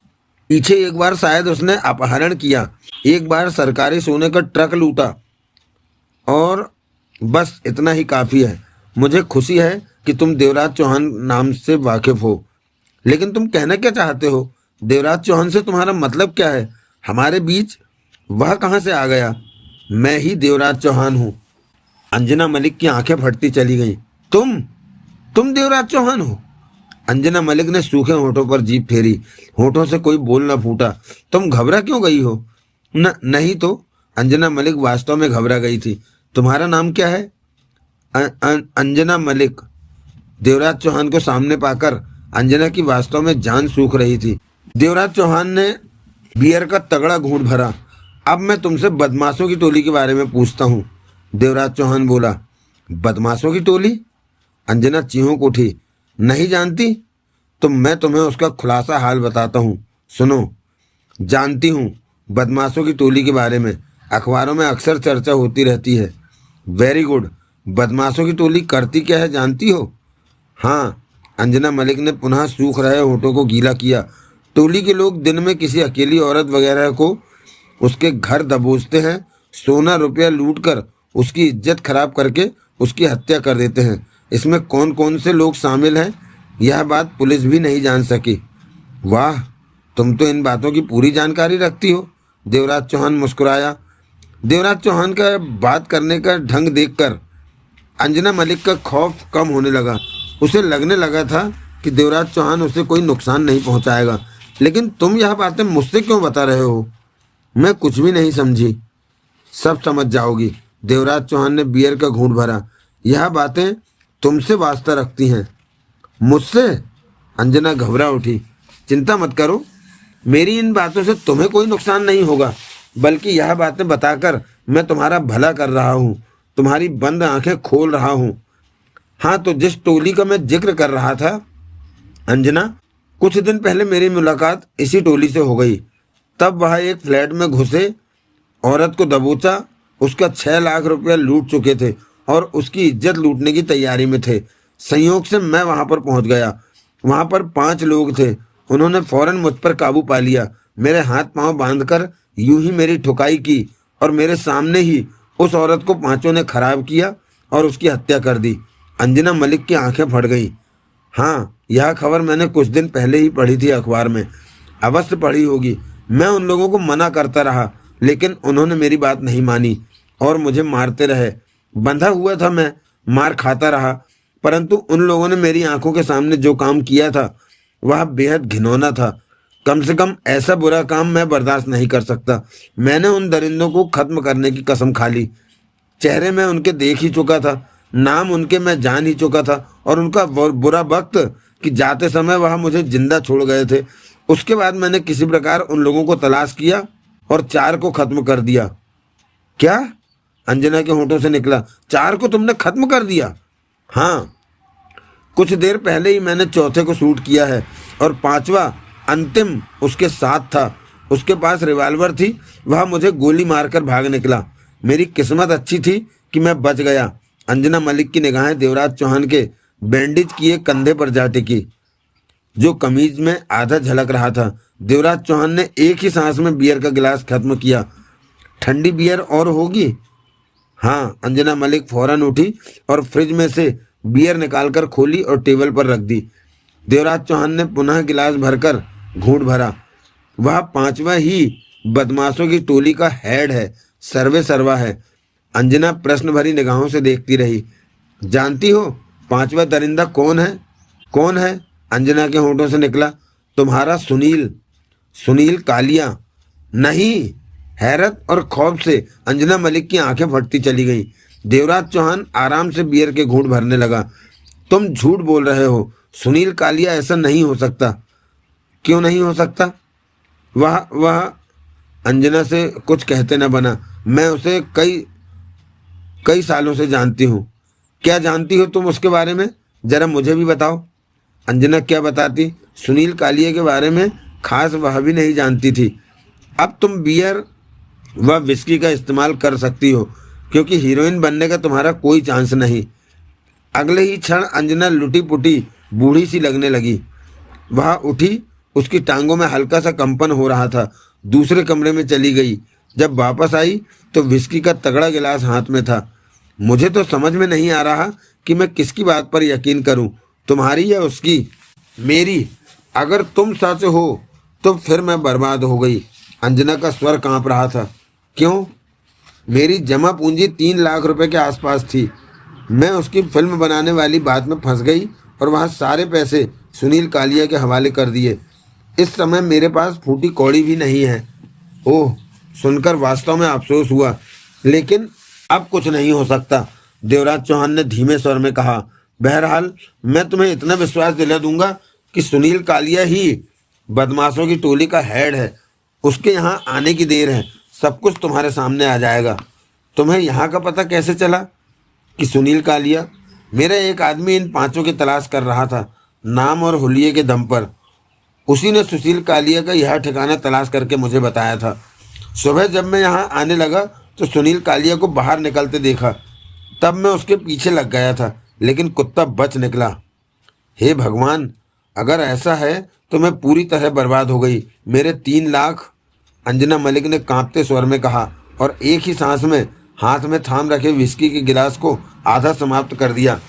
पीछे एक बार शायद उसने अपहरण किया, एक बार सरकारी सोने का ट्रक लूटा, और बस इतना ही काफ़ी है। मुझे खुशी है कि तुम देवराज चौहान नाम से वाकिफ हो, लेकिन तुम कहना क्या चाहते हो? देवराज चौहान से तुम्हारा मतलब क्या है? हमारे बीच वह कहाँ से आ गया? मैं ही देवराज चौहान हूँ। अंजना मलिक की आंखें फटती चली गईं। तुम देवराज चौहान हो? अंजना मलिक ने सूखे होठों पर जीभ फेरी। होठों से कोई बोल न फूटा। तुम घबरा क्यों गई हो? नहीं तो। अंजना मलिक वास्तव में घबरा गई थी। तुम्हारा नाम क्या है? अंजना मलिक। देवराज चौहान को सामने पाकर अंजना की वास्तव में जान सूख रही थी। देवराज चौहान ने बियर का तगड़ा घूंट भरा। अब मैं तुमसे बदमाशों की टोली के बारे में पूछता हूँ, देवराज चौहान बोला। बदमाशों की टोली? अंजना चीहों को उठी। नहीं जानती? तो मैं तुम्हें उसका खुलासा हाल बताता हूँ, सुनो। जानती हूँ बदमाशों की टोली के बारे में। अखबारों में अक्सर चर्चा होती रहती है। Very good. बदमाशों की टोली करती क्या है जानती हो? हाँ। अंजना मलिक ने पुनः सूख रहे होठों को गीला किया। टोली के लोग दिन में किसी अकेली औरत वगैरह को उसके घर दबोचते हैं, सोना रुपया लूट कर उसकी इज्जत खराब करके उसकी हत्या कर देते हैं। इसमें कौन कौन से लोग शामिल हैं यह बात पुलिस भी नहीं जान सकी। वाह, तुम तो इन बातों की पूरी जानकारी रखती हो। देवराज चौहान मुस्कुराया। देवराज चौहान का बात करने का ढंग देखकर अंजना मलिक का खौफ कम होने लगा। उसे लगने लगा था कि देवराज चौहान उसे कोई नुकसान नहीं पहुंचाएगा। लेकिन तुम यह बातें मुझसे क्यों बता रहे हो? मैं कुछ भी नहीं समझी। सब समझ जाओगी। देवराज चौहान ने बियर का घूंट भरा। यह बातें तुमसे वास्ता रखती हैं। मुझसे? अंजना घबरा उठी। चिंता मत करो, मेरी इन बातों से तुम्हें कोई नुकसान नहीं होगा, बल्कि यह बातें बताकर मैं तुम्हारा भला कर रहा हूँ, तुम्हारी बंद आंखें खोल रहा हूँ। हाँ, तो जिस टोली का मैं जिक्र कर रहा था अंजना, कुछ दिन पहले मेरी मुलाकात इसी टोली से हो गई। तब वह एक फ्लैट में घुसे, औरत को दबोचा, उसका 6 लाख रुपया लूट चुके थे और उसकी इज्जत लूटने की तैयारी में थे। संयोग से मैं वहां पर पहुंच गया। वहां पर 5 लोग थे। उन्होंने फौरन मुझ पर काबू पा लिया। मेरे हाथ पांव बांधकर यूं ही मेरी ठुकाई की और मेरे सामने ही उस औरत को 5 ने खराब किया और उसकी हत्या कर दी। अंजना मलिक की आंखें फट गई। हाँ, यह खबर मैंने कुछ दिन पहले ही पढ़ी थी अखबार में। अवश्य पढ़ी होगी। मैं उन लोगों को मना करता रहा, लेकिन उन्होंने मेरी बात नहीं मानी और मुझे मारते रहे। बंधा हुआ था मैं, मार खाता रहा, परंतु उन लोगों ने मेरी आंखों के सामने जो काम किया था वह बेहद घिनौना था। कम से कम ऐसा बुरा काम मैं बर्दाश्त नहीं कर सकता। मैंने उन दरिंदों को खत्म करने की कसम खा ली। चेहरे में उनके देख ही चुका था, नाम उनके मैं जान ही चुका था और उनका बुरा वक्त कि जाते समय वह मुझे जिंदा छोड़ गए थे। उसके बाद मैंने किसी प्रकार उन लोगों को तलाश किया और 4 को खत्म कर दिया। क्या? अंजना के होंठों से निकला। 4 को तुमने खत्म कर दिया? हाँ, कुछ देर पहले ही मैंने चौथे को शूट किया है और 5वां अंतिम उसके साथ था। उसके पास रिवॉल्वर थी, वह मुझे गोली मारकर भाग निकला। मेरी किस्मत अच्छी थी कि मैं बच गया। अंजना मलिक की निगाहें देवराज चौहान के बैंडेज किए कंधे पर जा टिकी, जो कमीज में आधा झलक रहा था। देवराज चौहान ने एक ही सांस में बियर का गिलास खत्म किया। ठंडी बियर और होगी? हाँ। अंजना मलिक फौरन उठी और फ्रिज में से बियर निकालकर खोली और टेबल पर रख दी। देवराज चौहान ने पुनः गिलास भरकर घूंट भरा। वह 5वां ही बदमाशों की टोली का हेड है, सर्वे सर्वा है। अंजना प्रश्न भरी निगाहों से देखती रही। जानती हो 5वां दरिंदा कौन है? कौन है? अंजना के होंठों से निकला। तुम्हारा सुनील। सुनील कालिया? नहीं। हैरत और खौफ से अंजना मलिक की आंखें फटती चली गईं। देवराज चौहान आराम से बियर के घूंट भरने लगा। तुम झूठ बोल रहे हो। सुनील कालिया ऐसा नहीं हो सकता। क्यों नहीं हो सकता? वह अंजना से कुछ कहते न बना। मैं उसे कई सालों से जानती हूँ। क्या जानती हो तुम उसके बारे में? जरा मुझे भी बताओ। अंजना क्या बताती? सुनील कालिया के बारे में खास वह भी नहीं जानती थी। अब तुम बियर व विस्की का इस्तेमाल कर सकती हो, क्योंकि हीरोइन बनने का तुम्हारा कोई चांस नहीं। अगले ही क्षण अंजना लुटी पुटी बूढ़ी सी लगने लगी। वह उठी, उसकी टांगों में हल्का सा कंपन हो रहा था। दूसरे कमरे में चली गई। जब वापस आई तो विस्की का तगड़ा गिलास हाथ में था। मुझे तो समझ में नहीं आ रहा कि मैं किसकी बात पर यकीन करूं, तुम्हारी या उसकी? मेरी। अगर तुम सच हो तो फिर मैं बर्बाद हो गई। अंजना का स्वर कांप रहा था। क्यों? मेरी जमा पूंजी 3 लाख रुपए के आसपास थी। मैं उसकी फिल्म बनाने वाली बात में फंस गई और वहाँ सारे पैसे सुनील कालिया के हवाले कर दिए। इस समय मेरे पास फूटी कौड़ी भी नहीं है। ओह, सुनकर वास्तव में अफसोस हुआ, लेकिन अब कुछ नहीं हो सकता। देवराज चौहान ने धीमे स्वर में कहा। बहरहाल मैं तुम्हें इतना विश्वास दिला दूंगा कि सुनील कालिया ही बदमाशों की टोली का हेड है। उसके यहाँ आने की देर है, सब कुछ तुम्हारे सामने आ जाएगा। तुम्हें यहाँ का पता कैसे चला कि सुनील कालिया? मेरा एक आदमी इन 5 की तलाश कर रहा था, नाम और हुलिये के दम पर। उसी ने सुशील कालिया का यह ठिकाना तलाश करके मुझे बताया था। सुबह जब मैं यहाँ आने लगा तो सुनील कालिया को बाहर निकलते देखा। तब मैं उसके पीछे लग गया था, लेकिन कुत्ता बच निकला। हे भगवान, अगर ऐसा है तो मैं पूरी तरह बर्बाद हो गई। मेरे 3 लाख, अंजना मलिक ने कांपते स्वर में कहा और एक ही सांस में हाथ में थाम रखे विस्की के गिलास को आधा समाप्त कर दिया।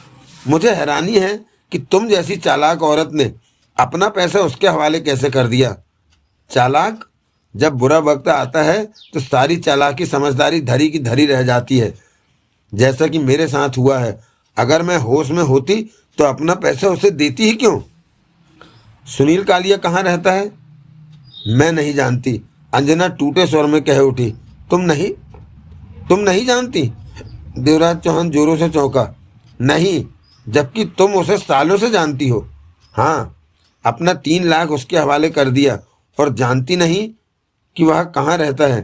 मुझे हैरानी है कि तुम जैसी चालाक औरत ने अपना पैसा उसके हवाले कैसे कर दिया। चालाक? जब बुरा वक्त आता है तो सारी चालाकी समझदारी धरी की धरी रह जाती है, जैसा कि मेरे साथ हुआ है। अगर मैं होश में होती तो अपना पैसा उसे देती ही क्यों? सुनील कालिया कहाँ रहता है? मैं नहीं जानती, अंजना टूटे स्वर में कह उठी। तुम नहीं जानती? देवराज चौहान जोरों से चौंका। नहीं, जबकि तुम उसे सालों से जानती हो। हाँ, अपना 3 लाख उसके हवाले कर दिया और जानती नहीं कि वह कहाँ रहता है।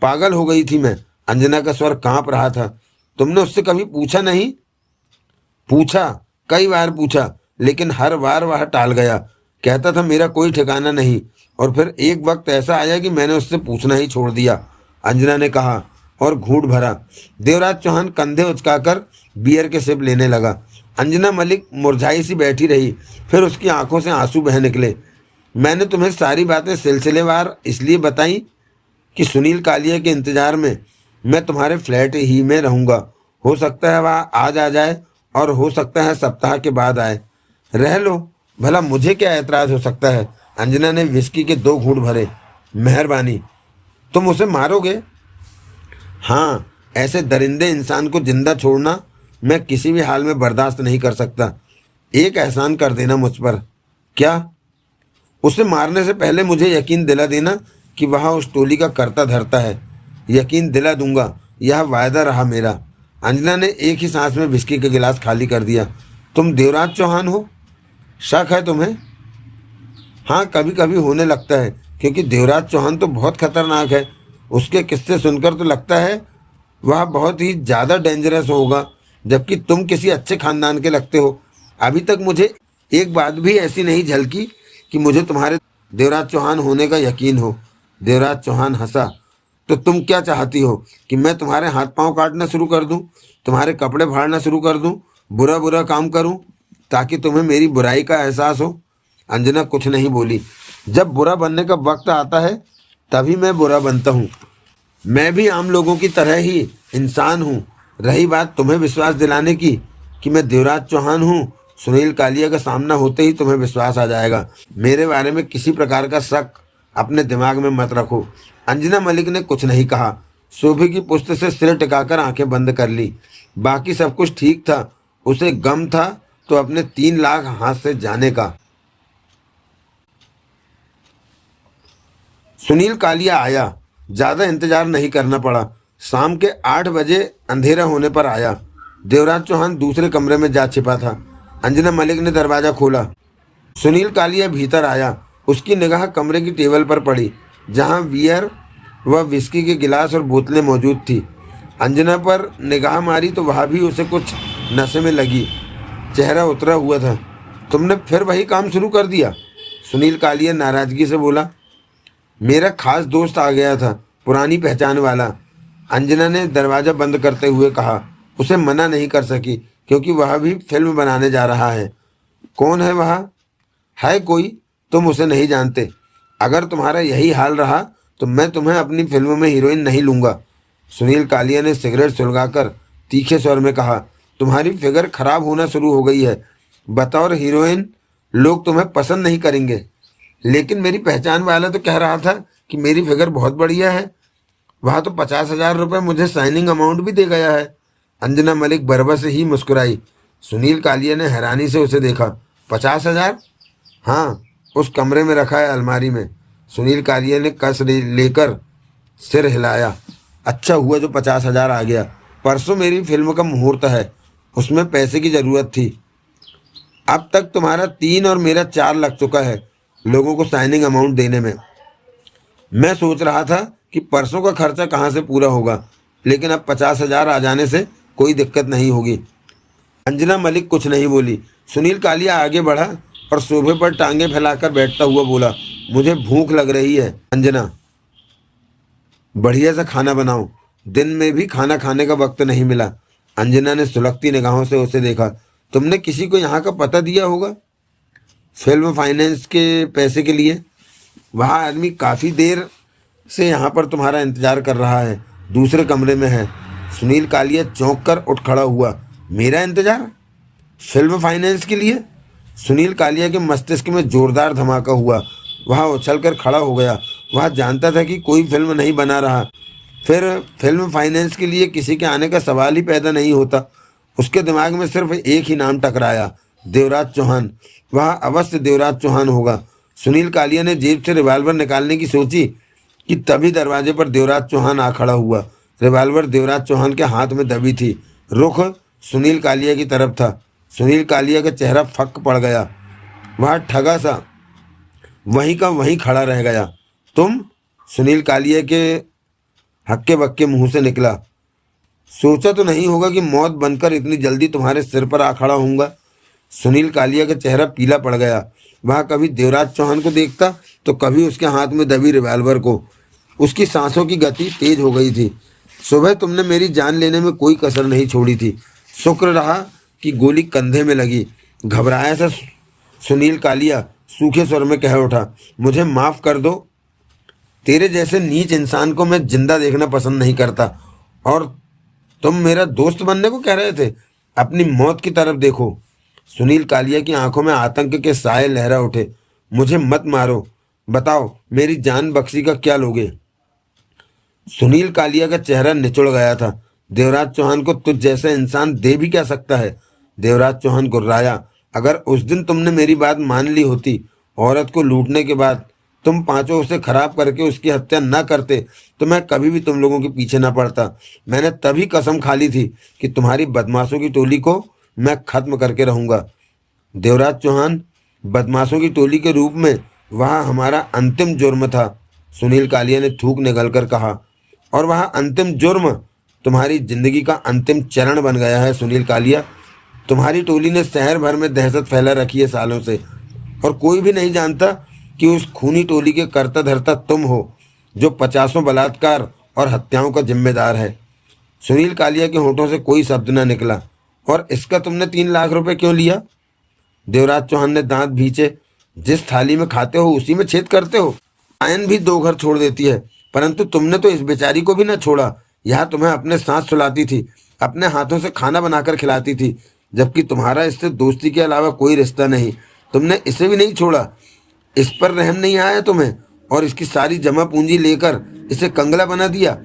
पागल हो गई थी मैं। अंजना का स्वर कांप रहा था। तुमने उससे कभी पूछा नहीं? पूछा, कई बार पूछा, लेकिन हर बार वह टाल गया। कहता था मेरा कोई ठिकाना नहीं। और फिर एक वक्त ऐसा आया कि मैंने उससे पूछना ही छोड़ दिया, अंजना ने कहा और घूंट भरा। देवराज चौहान कंधे उचकाकर बियर के सिप लेने लगा। अंजना मलिक मुरझाई सी बैठी रही, फिर उसकी आंखों से आंसू बह निकले। मैंने तुम्हें सारी बातें सिलसिलेवार इसलिए बताई कि सुनील कालिया के इंतजार में मैं तुम्हारे फ्लैट ही में रहूँगा। हो सकता है वह आज आ जाए और हो सकता है सप्ताह के बाद आए। रह लो, भला मुझे क्या एतराज़ हो सकता है? अंजना ने विस्की के 2 घूंट भरे। मेहरबानी। तुम उसे मारोगे? हाँ, ऐसे दरिंदे इंसान को जिंदा छोड़ना मैं किसी भी हाल में बर्दाश्त नहीं कर सकता। एक एहसान कर देना मुझ पर। क्या? उसे मारने से पहले मुझे यकीन दिला देना कि वह उस टोली का कर्ता धर्ता है। यकीन दिला दूंगा, यह वायदा रहा मेरा। अंजना ने एक ही सांस में विस्की का गिलास खाली कर दिया। तुम देवराज चौहान हो? शक है तुम्हें? हाँ, कभी कभी होने लगता है, क्योंकि देवराज चौहान तो बहुत खतरनाक है। उसके किस्से सुनकर तो लगता है वह बहुत ही ज़्यादा डेंजरस होगा, जबकि तुम किसी अच्छे खानदान के लगते हो। अभी तक मुझे एक बात भी ऐसी नहीं झलकी कि मुझे तुम्हारे देवराज चौहान होने का यकीन हो। देवराज चौहान हंसा। तो तुम क्या चाहती हो कि मैं तुम्हारे हाथ पांव काटना शुरू कर दूं, तुम्हारे कपड़े फाड़ना शुरू कर दूं, बुरा बुरा काम करूं ताकि तुम्हें मेरी बुराई का एहसास हो? अंजना कुछ नहीं बोली। जब बुरा बनने का वक्त आता है तभी मैं बुरा बनता हूँ। मैं भी आम लोगों की तरह ही इंसान हूँ। रही बात तुम्हें विश्वास दिलाने की कि मैं देवराज चौहान हूँ, सुनील कालिया का सामना होते ही तुम्हें विश्वास आ जाएगा। मेरे बारे में किसी प्रकार का शक अपने दिमाग में मत रखो। अंजना मलिक ने कुछ नहीं कहा। सोफे की पुश्त से सिर टिकाकर आंखें बंद कर ली। बाकी सब कुछ ठीक था। उसे गम था तो अपने 3 लाख हाथ से जाने का। सुनील कालिया आया। ज़्यादा इंतजार नहीं करना पड़ा। शाम के 8 बजे अंधेरा होने पर आया। देवराज चौहान दूसरे कमरे में जा छिपा था। अंजना मलिक ने दरवाज़ा खोला। सुनील कालिया भीतर आया। उसकी निगाह कमरे की टेबल पर पड़ी, जहां बियर व विस्की के गिलास और बोतलें मौजूद थी। अंजना पर निगाह मारी तो वह भी उसे कुछ नशे में लगी। चेहरा उतरा हुआ था। तुमने फिर वही काम शुरू कर दिया? सुनील कालिया नाराज़गी से बोला। मेरा खास दोस्त आ गया था, पुरानी पहचान वाला, अंजना ने दरवाज़ा बंद करते हुए कहा। उसे मना नहीं कर सकी क्योंकि वह भी फिल्म बनाने जा रहा है। कौन है वह? है कोई, तुम उसे नहीं जानते। अगर तुम्हारा यही हाल रहा तो मैं तुम्हें अपनी फिल्म में हीरोइन नहीं लूँगा। सुनील कालिया ने सिगरेट सुलगाकर तीखे स्वर में कहा। तुम्हारी फिगर खराब होना शुरू हो गई है। बतौर हीरोइन लोग तुम्हें पसंद नहीं करेंगे। लेकिन मेरी पहचान वाला तो कह रहा था कि मेरी फिगर बहुत बढ़िया है। वह तो 50,000 रुपये मुझे साइनिंग अमाउंट भी दे गया है। अंजना मलिक बरबस ही मुस्कुराई। सुनील कालिया ने हैरानी से उसे देखा। 50,000? हाँ, उस कमरे में रखा है, अलमारी में। सुनील कालिया ने कस लेकर सिर हिलाया। अच्छा हुआ जो 50,000 आ गया। परसों मेरी फिल्म का मुहूर्त है, उसमें पैसे की ज़रूरत थी। अब तक तुम्हारा 3 और मेरा 4 लग चुका है लोगों को साइनिंग अमाउंट देने में। मैं सोच रहा था कि परसों का खर्चा कहाँ से पूरा होगा, लेकिन अब 50,000 आ जाने से कोई दिक्कत नहीं होगी। अंजना मलिक कुछ नहीं बोली। सुनील कालिया आगे बढ़ा और सोफे पर टांगे फैलाकर बैठता हुआ बोला। मुझे भूख लग रही है अंजना। बढ़िया सा खाना बनाओ, दिन में भी खाना खाने का वक्त नहीं मिला। अंजना ने सुलगती निगाहों से उसे देखा। तुमने किसी को यहाँ का पता दिया होगा? फिल्म फाइनेंस के पैसे के लिए। वह आदमी काफ़ी देर से यहाँ पर तुम्हारा इंतजार कर रहा है, दूसरे कमरे में है। सुनील कालिया चौंक कर उठ खड़ा हुआ। मेरा इंतजार? फिल्म फाइनेंस के लिए? सुनील कालिया के मस्तिष्क में जोरदार धमाका हुआ। वह उछलकर खड़ा हो गया। वह जानता था कि कोई फिल्म नहीं बना रहा, फिर फिल्म फाइनेंस के लिए किसी के आने का सवाल ही पैदा नहीं होता। उसके दिमाग में सिर्फ एक ही नाम टकराया, देवराज चौहान। वह अवश्य देवराज चौहान होगा। सुनील कालिया ने जेब से रिवाल्वर निकालने की सोची कि तभी दरवाजे पर देवराज चौहान आ खड़ा हुआ। रिवाल्वर देवराज चौहान के हाथ में दबी थी। रुख सुनील कालिया की तरफ था। सुनील कालिया का चेहरा फक पड़ गया। वह ठगा सा वहीं का वहीं खड़ा रह गया। तुम? सुनील कालिया के हक्के बक्के मुंह से निकला। सोचा तो नहीं होगा कि मौत बनकर इतनी जल्दी तुम्हारे सिर पर आ खड़ा होऊंगा। सुनील कालिया का चेहरा पीला पड़ गया। वह कभी देवराज चौहान को देखता तो कभी उसके हाथ में दबी रिवाल्वर को। उसकी सांसों की गति तेज हो गई थी। सुबह तुमने मेरी जान लेने में कोई कसर नहीं छोड़ी थी। शुक्र रहा कि गोली कंधे में लगी। घबराया सा सुनील कालिया सूखे स्वर में कह उठा, मुझे माफ़ कर दो। तेरे जैसे नीच इंसान को मैं जिंदा देखना पसंद नहीं करता। और तुम मेरा दोस्त बनने को कह रहे थे? अपनी मौत की तरफ देखो। सुनील कालिया की आंखों में आतंक के साए लहरा उठे। मुझे मत मारो, बताओ मेरी जान बख्शी का क्या लोगे? सुनील कालिया का चेहरा निचुड़ गया था। देवराज चौहान को तुझ जैसा इंसान दे भी क्या सकता है? देवराज चौहान गुर्राया। अगर उस दिन तुमने मेरी बात मान ली होती, औरत को लूटने के बाद तुम पांचों उसे खराब करके उसकी हत्या न करते, तो मैं कभी भी तुम लोगों के पीछे न पड़ता। मैंने तभी कसम खा ली थी कि तुम्हारी बदमाशों की टोली को मैं खत्म करके रहूंगा। देवराज चौहान, बदमाशों की टोली के रूप में वह हमारा अंतिम जुर्म था। सुनील कालिया ने थूक निगलकर कहा। और वह अंतिम जुर्म तुम्हारी जिंदगी का अंतिम चरण बन गया है। सुनील कालिया, तुम्हारी टोली ने शहर भर में दहशत फैला रखी है सालों से, और कोई भी नहीं जानता कि उस खूनी टोली के कर्ता धर्ता तुम हो, जो 50 बलात्कार और हत्याओं का जिम्मेदार है। सुनील कालिया के होठों से कोई शब्द न निकला। और इसका तुमने 3 लाख रुपए क्यों लिया? देवराज चौहान ने दांत भींचे। जिस थाली में खाते हो उसी में छेद करते हो। आयन भी 2 घर छोड़ देती है, परंतु तुमने तो इस बेचारी को भी न छोड़ा। यह तुम्हें अपने साथ सुलाती थी, अपने हाथों से खाना बनाकर खिलाती थी, जबकि तुम्हारा इससे दोस्ती के अलावा कोई रिश्ता नहीं। तुमने इसे भी नहीं छोड़ा। इस पर रहम नहीं आया तुम्हें, और इसकी सारी जमा पूंजी लेकर इसे कंगला बना दिया।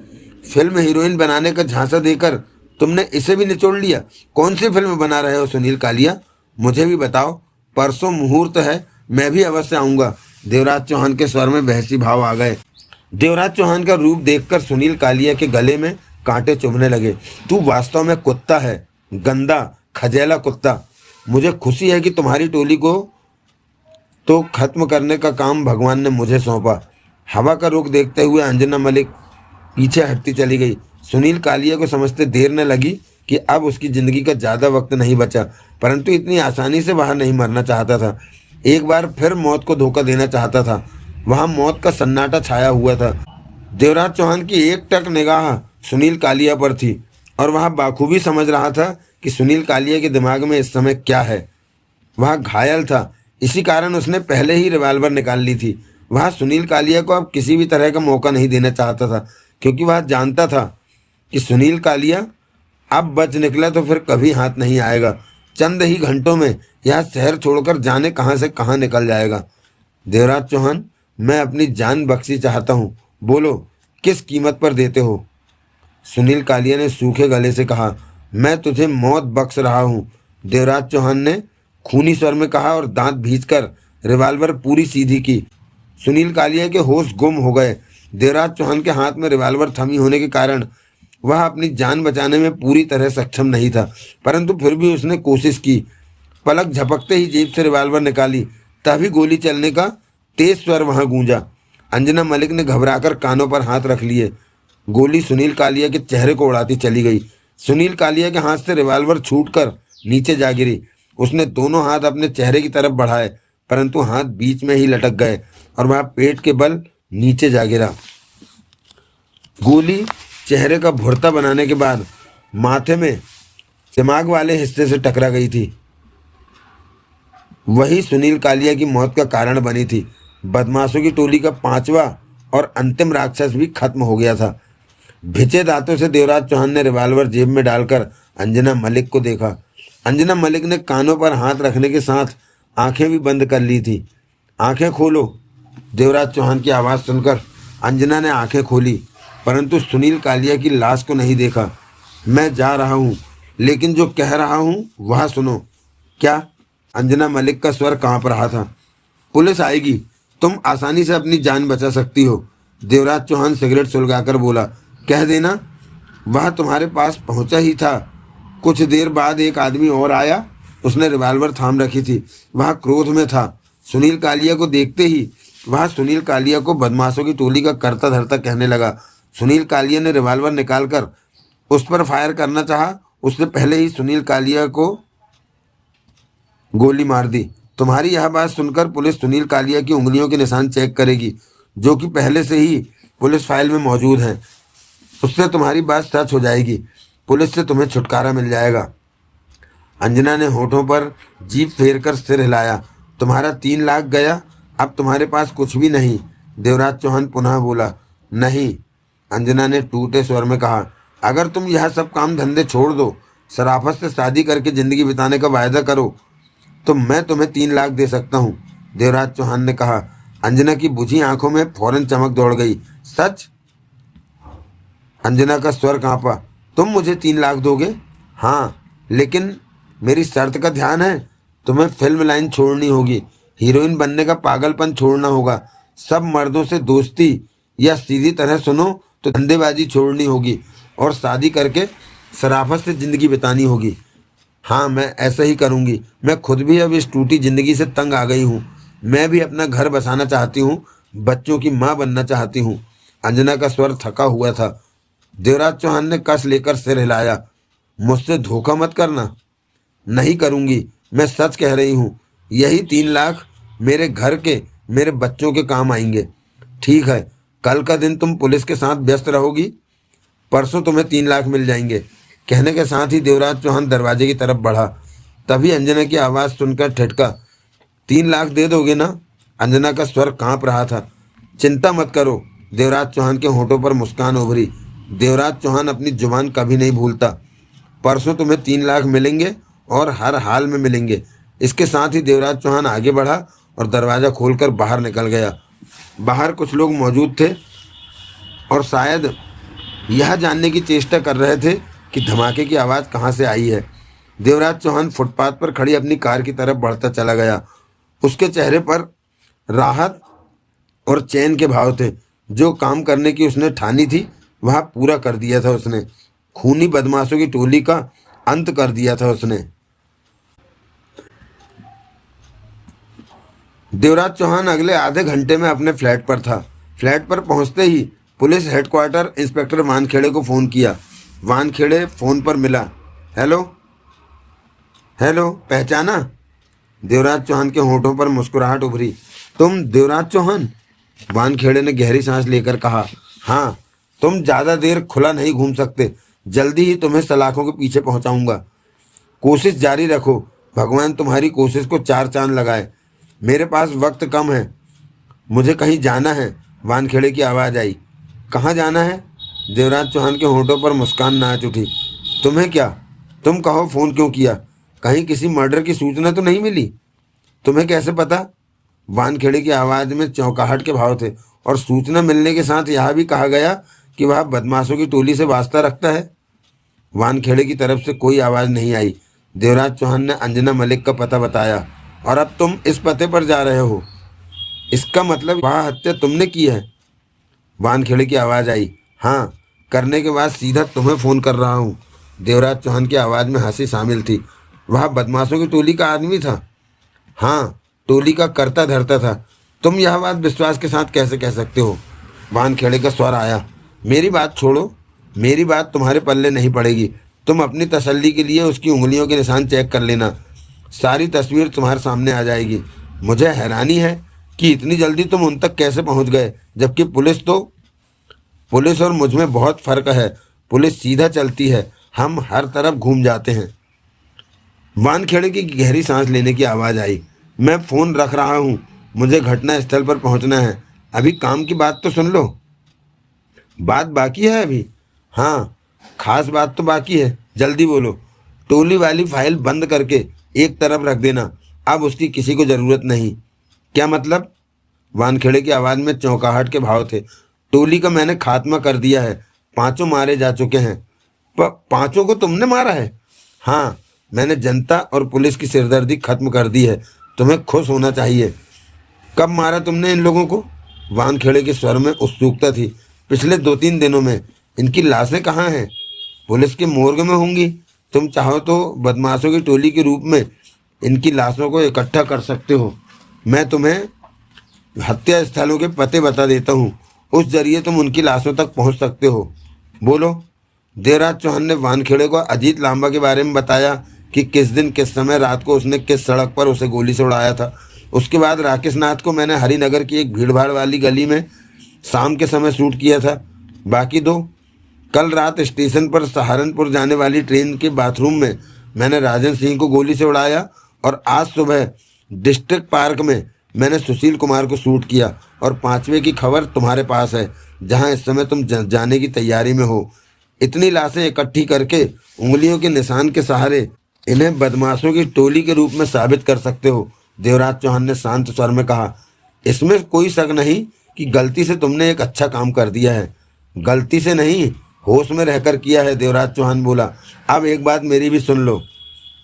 फिल्म हीरोइन बनाने का झांसा देकर तुमने इसे भी निचोड़ लिया। कौन सी फिल्म बना रहे हो सुनील कालिया? मुझे भी बताओ। परसों मुहूर्त है, मैं भी अवश्य आऊँगा। देवराज चौहान के स्वर में बहसी भाव आ गए। देवराज चौहान का रूप देखकर सुनील कालिया के गले में कांटे चुभने लगे। तू वास्तव में कुत्ता है, गंदा खजेला कुत्ता। मुझे खुशी है कि तुम्हारी टोली को तो खत्म करने का काम भगवान ने मुझे सौंपा। हवा का रुख देखते हुए अंजना मलिक पीछे हटती चली गई। सुनील कालिया को समझते देर न लगी कि अब उसकी ज़िंदगी का ज़्यादा वक्त नहीं बचा, परंतु इतनी आसानी से वह नहीं मरना चाहता था। एक बार फिर मौत को धोखा देना चाहता था। वहाँ मौत का सन्नाटा छाया हुआ था। देवराज चौहान की एक टक निगाह सुनील कालिया पर थी, और वह बाखूबी समझ रहा था कि सुनील कालिया के दिमाग में इस समय क्या है। वह घायल था, इसी कारण उसने पहले ही रिवाल्वर निकाल ली थी। वह सुनील कालिया को अब किसी भी तरह का मौका नहीं देना चाहता था, क्योंकि वह जानता था कि सुनील कालिया अब बच निकला तो फिर कभी हाथ नहीं आएगा। चंद ही घंटों में यह शहर छोड़कर जाने कहाँ से कहाँ निकल जाएगा। देवराज चौहान, मैं अपनी जान बख्शी चाहता हूँ, बोलो किस कीमत पर देते हो? सुनील कालिया ने सूखे गले से कहा। मैं तुझे मौत बख्श रहा हूँ, देवराज चौहान ने खूनी स्वर में कहा, और दांत भींचकर रिवाल्वर पूरी सीधी की। सुनील कालिया के होश गुम हो गए। देवराज चौहान के हाथ में रिवाल्वर थमी होने के कारण वह अपनी जान बचाने में पूरी तरह सक्षम नहीं था, परंतु फिर भी उसने कोशिश की। पलक झपकते ही जेब से रिवाल्वर निकाली, तभी गोली चलने का तेज स्वर वहां गूंजा। अंजना मलिक ने घबराकर कानों पर हाथ रख लिए। गोली सुनील कालिया के चेहरे को उड़ाती चली गई। सुनील कालिया के हाथ से रिवाल्वर छूटकर नीचे जा गिरी। उसने दोनों हाथ अपने चेहरे की तरफ बढ़ाए, परंतु हाथ बीच में ही लटक गए और वह पेट के बल नीचे जा गिरा। गोली चेहरे का भुरता बनाने के बाद माथे में दिमाग वाले हिस्से से टकरा गई थी। वही सुनील कालिया की मौत का कारण बनी थी। बदमाशों की टोली का पांचवा और अंतिम राक्षस भी खत्म हो गया था। भिचे दांतों से देवराज चौहान ने रिवॉल्वर जेब में डालकर अंजना मलिक को देखा। अंजना मलिक ने कानों पर हाथ रखने के साथ आंखें भी बंद कर ली थी। आंखें खोलो। देवराज चौहान की आवाज़ सुनकर अंजना ने आंखें खोली, परंतु सुनील कालिया की लाश को नहीं देखा। मैं जा रहा हूँ, लेकिन जो कह रहा हूँ वह सुनो। क्या? अंजना मलिक का स्वर कांप रहा था। पुलिस आएगी, तुम आसानी से अपनी जान बचा सकती हो। देवराज चौहान सिगरेट सुलगाकर बोला। कह देना वह तुम्हारे पास पहुंचा ही था। कुछ देर बाद एक आदमी और आया। उसने रिवॉल्वर थाम रखी थी। वह क्रोध में था। सुनील कालिया को देखते ही वह सुनील कालिया को बदमाशों की टोली का करता धरता कहने लगा। सुनील कालिया ने रिवॉल्वर निकालकर उस पर फायर करना चाहा। उसने पहले ही सुनील कालिया को गोली मार दी। तुम्हारी यह बात सुनकर पुलिस सुनील कालिया की उंगलियों के निशान चेक करेगी, जो कि पहले से ही पुलिस फाइल में मौजूद हैं। उससे तुम्हारी बात सच हो जाएगी। पुलिस से तुम्हें छुटकारा मिल जाएगा। अंजना ने होठों पर जीभ फेर कर सिर हिलाया। तुम्हारा 3 लाख गया, अब तुम्हारे पास कुछ भी नहीं। देवराज चौहान पुनः बोला। नहीं, अंजना ने टूटे स्वर में कहा। अगर तुम यह सब काम धंधे छोड़ दो, शराफत से शादी करके जिंदगी बिताने का वायदा करो, तो मैं तुम्हें 3 लाख दे सकता हूँ। देवराज चौहान ने कहा। अंजना की बुझी आंखों में फौरन चमक दौड़ गई। सच? अंजना का स्वर कांपा। तुम मुझे 3 लाख दोगे? हाँ, लेकिन मेरी शर्त का ध्यान है। तुम्हें फिल्म लाइन छोड़नी होगी, हीरोइन बनने का पागलपन छोड़ना होगा, सब मर्दों से दोस्ती, या सीधी तरह सुनो तो धंधेबाजी छोड़नी होगी और शादी करके शराफत से ज़िंदगी बितानी होगी। हाँ, मैं ऐसा ही करूँगी। मैं खुद भी अब इस टूटी ज़िंदगी से तंग आ गई हूँ। मैं भी अपना घर बसाना चाहती हूँ, बच्चों की माँ बनना चाहती हूँ। अंजना का स्वर थका हुआ था। देवराज चौहान ने कस लेकर सिर हिलाया। मुझसे धोखा मत करना। नहीं करूँगी, मैं सच कह रही हूँ। यही 3 लाख मेरे घर के, मेरे बच्चों के काम आएंगे। ठीक है, कल का दिन तुम पुलिस के साथ व्यस्त रहोगी, परसों तुम्हें 3 लाख मिल जाएंगे। कहने के साथ ही देवराज चौहान दरवाजे की तरफ बढ़ा। तभी अंजना की आवाज़ सुनकर ठिठका। 3 लाख दे दोगे ना? अंजना का स्वर कांप रहा था। चिंता मत करो। देवराज चौहान के होठों पर मुस्कान उभरी। देवराज चौहान अपनी जुबान कभी नहीं भूलता। परसों तुम्हें 3 लाख मिलेंगे और हर हाल में मिलेंगे। इसके साथ ही देवराज चौहान आगे बढ़ा और दरवाज़ा खोलकर बाहर निकल गया। बाहर कुछ लोग मौजूद थे और शायद यह जानने की चेष्टा कर रहे थे कि धमाके की आवाज़ कहाँ से आई है। देवराज चौहान फुटपाथ पर खड़ी अपनी कार की तरफ बढ़ता चला गया। उसके चेहरे पर राहत और चैन के भाव थे। जो काम करने की उसने ठानी थी वह पूरा कर दिया था उसने। खूनी बदमाशों की टोली का अंत कर दिया था उसने। देवराज चौहान अगले आधे घंटे में अपने फ्लैट पर था। फ्लैट पर पहुंचते ही पुलिस हेडक्वार्टर इंस्पेक्टर वानखेड़े को फ़ोन किया। वानखेड़े फ़ोन पर मिला। हेलो हेलो, पहचाना? देवराज चौहान के होठों पर मुस्कुराहट उभरी। तुम देवराज चौहान? वानखेड़े ने गहरी सांस लेकर कहा। हाँ, तुम ज़्यादा देर खुला नहीं घूम सकते। जल्दी ही तुम्हें सलाखों के पीछे पहुंचाऊंगा। कोशिश जारी रखो, भगवान तुम्हारी कोशिश को 4 चांद लगाए। मेरे पास वक्त कम है, मुझे कहीं जाना है। वानखेड़े की आवाज़ आई। कहाँ जाना है? देवराज चौहान के होठों पर मुस्कान नाच उठी। तुम्हें क्या? तुम कहो फ़ोन क्यों किया? कहीं किसी मर्डर की सूचना तो नहीं मिली? तुम्हें कैसे पता? वानखेड़े की आवाज़ में चौंकाहट के भाव थे। और सूचना मिलने के साथ यह भी कहा गया कि वह बदमाशों की टोली से वास्ता रखता है। वानखेड़े की तरफ से कोई आवाज़ नहीं आई। देवराज चौहान ने अंजना मलिक का पता बताया। और अब तुम इस पते पर जा रहे हो, इसका मतलब वह हत्या तुमने की है? वानखेड़े की आवाज़ आई। हाँ, करने के बाद सीधा तुम्हें फ़ोन कर रहा हूँ। देवराज चौहान की आवाज़ में हंसी शामिल थी। वह बदमाशों की टोली का आदमी था। हाँ, टोली का करता धरता था। तुम यह बात विश्वास के साथ कैसे कह सकते हो? वानखेड़े का स्वर आया। मेरी बात छोड़ो, मेरी बात तुम्हारे पल्ले नहीं पड़ेगी। तुम अपनी तसल्ली के लिए उसकी उंगलियों के निशान चेक कर लेना, सारी तस्वीर तुम्हारे सामने आ जाएगी। मुझे हैरानी है कि इतनी जल्दी तुम उन तक कैसे पहुंच गए, जबकि पुलिस तो पुलिस और मुझ में बहुत फर्क है। पुलिस सीधा चलती है, हम हर तरफ घूम जाते हैं। वानखेड़े की गहरी सांस लेने की आवाज़ आई। मैं फ़ोन रख रहा हूँ, मुझे घटना स्थल पर पहुँचना है। अभी काम की बात तो सुन लो। बात बाकी है अभी? हाँ, खास बात तो बाकी है, जल्दी बोलो। टोली वाली फाइल बंद करके एक तरफ रख देना, अब उसकी किसी को ज़रूरत नहीं। क्या मतलब? वानखेड़े की आवाज़ में चौंकाहट के भाव थे। टोली का मैंने खात्मा कर दिया है, पांचों मारे जा चुके हैं। पांचों को तुमने मारा है? हाँ, मैंने जनता और पुलिस की सिरदर्दी खत्म कर दी है। तुम्हें खुश होना चाहिए। कब मारा तुमने इन लोगों को? वानखेड़े के स्वर में उत्सुकता थी। पिछले 2-3 दिनों में। इनकी लाशें कहाँ हैं? पुलिस के मोर्ग में होंगी। तुम चाहो तो बदमाशों की टोली के रूप में इनकी लाशों को इकट्ठा कर सकते हो। मैं तुम्हें हत्या स्थलों के पते बता देता हूँ, उस जरिए तुम उनकी लाशों तक पहुँच सकते हो। बोलो। देवराज चौहान ने वानखेड़े को अजीत लांबा के बारे में बताया कि किस दिन किस समय रात को उसने किस सड़क पर उसे गोली से उड़ाया था। उसके बाद राकेश नाथ को मैंने हरिनगर की एक भीड़भाड़ वाली गली में शाम के समय शूट किया था। बाकी दो, कल रात स्टेशन पर सहारनपुर जाने वाली ट्रेन के बाथरूम में मैंने राजेंद्र सिंह को गोली से उड़ाया, और आज सुबह डिस्ट्रिक्ट पार्क में मैंने सुशील कुमार को शूट किया। और 5वें की खबर तुम्हारे पास है, जहां इस समय तुम जाने की तैयारी में हो। इतनी लाशें इकट्ठी करके उंगलियों के निशान के सहारे इन्हें बदमाशों की टोली के रूप में साबित कर सकते हो। देवराज चौहान ने शांत स्वर में कहा। इसमें कोई शक नहीं कि गलती से तुमने एक अच्छा काम कर दिया है। गलती से नहीं, होश में रहकर किया है, देवराज चौहान बोला। अब एक बात मेरी भी सुन लो।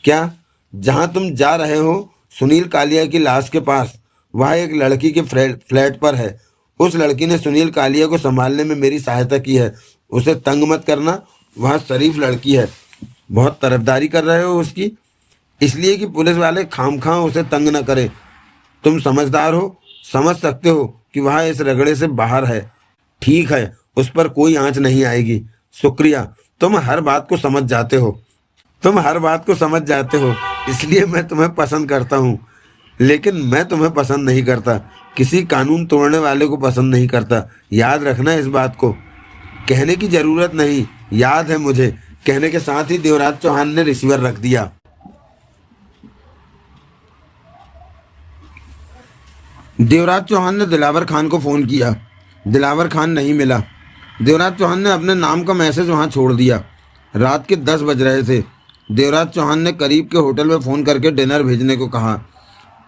क्या? जहां तुम जा रहे हो सुनील कालिया की लाश के पास, वह एक लड़की के फ्लैट पर है। उस लड़की ने सुनील कालिया को संभालने में मेरी सहायता की है। उसे तंग मत करना, वह शरीफ लड़की है। बहुत तरफदारी कर रहे हो उसकी, इसलिए कि पुलिस वाले खामखा उसे तंग न करें। तुम समझदार हो, समझ सकते हो कि वह इस रगड़े से बाहर है। ठीक है, उस पर कोई आंच नहीं आएगी। शुक्रिया, तुम हर बात को समझ जाते हो। इसलिए मैं तुम्हें पसंद करता हूँ। लेकिन मैं तुम्हें पसंद नहीं करता, किसी कानून तोड़ने वाले को पसंद नहीं करता। याद रखना इस बात को। कहने की जरूरत नहीं, याद है मुझे। कहने के साथ ही देवराज चौहान ने रिसीवर रख दिया। देवराज चौहान ने दिलावर खान को फ़ोन किया। दिलावर खान नहीं मिला। देवराज चौहान ने अपने नाम का मैसेज वहां छोड़ दिया। रात के 10 बज रहे थे। देवराज चौहान ने करीब के होटल में फ़ोन करके डिनर भेजने को कहा।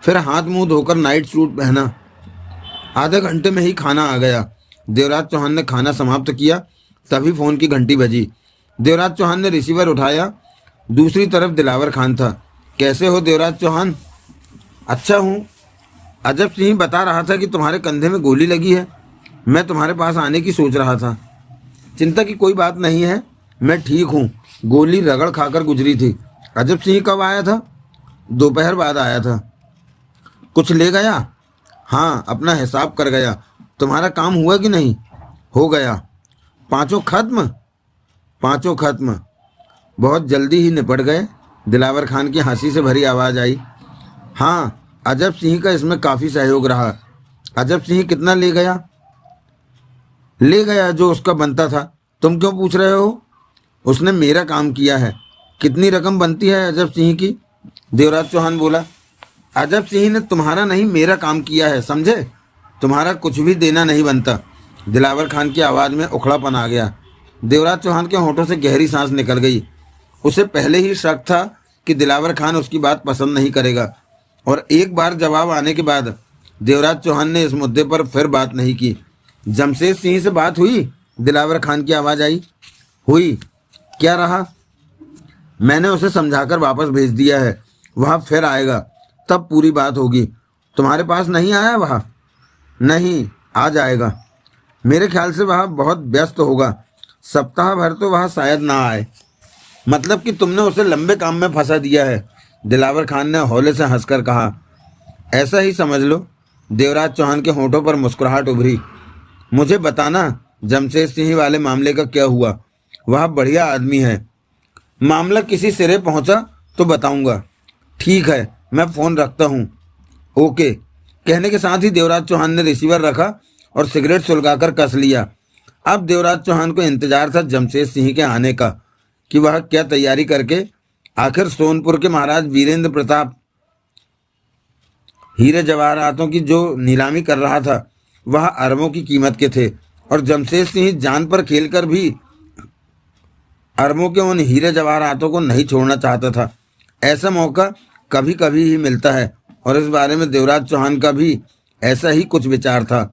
फिर हाथ मुंह धोकर नाइट सूट पहना। आधे घंटे में ही खाना आ गया। देवराज चौहान ने खाना समाप्त किया, तभी फ़ोन की घंटी बजी। देवराज चौहान ने रिसीवर उठाया। दूसरी तरफ दिलावर खान था। कैसे हो देवराज चौहान? अच्छा हूँ। अजब सिंह बता रहा था कि तुम्हारे कंधे में गोली लगी है। मैं तुम्हारे पास आने की सोच रहा था। चिंता की कोई बात नहीं है, मैं ठीक हूँ। गोली रगड़ खाकर गुजरी थी। अजब सिंह कब आया था? दोपहर बाद आया था। कुछ ले गया? हाँ, अपना हिसाब कर गया। तुम्हारा काम हुआ कि नहीं? हो गया। पांचों खत्म? पांचों खत्म। बहुत जल्दी ही निपट गए। दिलावर खान की हंसी से भरी आवाज़ आई। हाँ, अजब सिंह का इसमें काफ़ी सहयोग रहा। अजब सिंह कितना ले गया? ले गया जो उसका बनता था। तुम क्यों पूछ रहे हो? उसने मेरा काम किया है। कितनी रकम बनती है अजब सिंह की? देवराज चौहान बोला। अजब सिंह ने तुम्हारा नहीं, मेरा काम किया है, समझे? तुम्हारा कुछ भी देना नहीं बनता। दिलावर खान की आवाज़ में उखड़ापन आ गया। देवराज चौहान के होंठों से गहरी सांस निकल गई। उसे पहले ही शक था कि दिलावर खान उसकी बात पसंद नहीं करेगा, और एक बार जवाब आने के बाद देवराज चौहान ने इस मुद्दे पर फिर बात नहीं की। जमशेद सिंह से बात हुई? दिलावर खान की आवाज़ आई। हुई। क्या रहा? मैंने उसे समझाकर वापस भेज दिया है। वह फिर आएगा, तब पूरी बात होगी। तुम्हारे पास नहीं आया वह? नहीं, आ जाएगा। मेरे ख्याल से वह बहुत व्यस्त होगा। सप्ताह भर तो वह शायद ना आए। मतलब कि तुमने उसे लंबे काम में फंसा दिया है? दिलावर खान ने हौले से हंसकर कहा। ऐसा ही समझ लो। देवराज चौहान के होंठों पर मुस्कुराहट उभरी। मुझे बताना जमशेद सिंह वाले मामले का क्या हुआ? वह बढ़िया आदमी है। मामला किसी सिरे पहुंचा तो बताऊंगा। ठीक है, मैं फ़ोन रखता हूँ। ओके। कहने के साथ ही देवराज चौहान ने रिसीवर रखा और सिगरेट सुलगाकर कस लिया। अब देवराज चौहान को इंतजार था जमशेद सिंह के आने का कि वह क्या तैयारी करके आखिर सोनपुर के महाराज वीरेंद्र प्रताप हीरे जवाहरातों की जो नीलामी कर रहा था वह अरबों की कीमत के थे और जमशेद सिंह जान पर खेलकर भी अरबों के उन हीरे जवाहरातों को नहीं छोड़ना चाहता था। ऐसा मौका कभी कभी ही मिलता है और इस बारे में देवराज चौहान का भी ऐसा ही कुछ विचार था।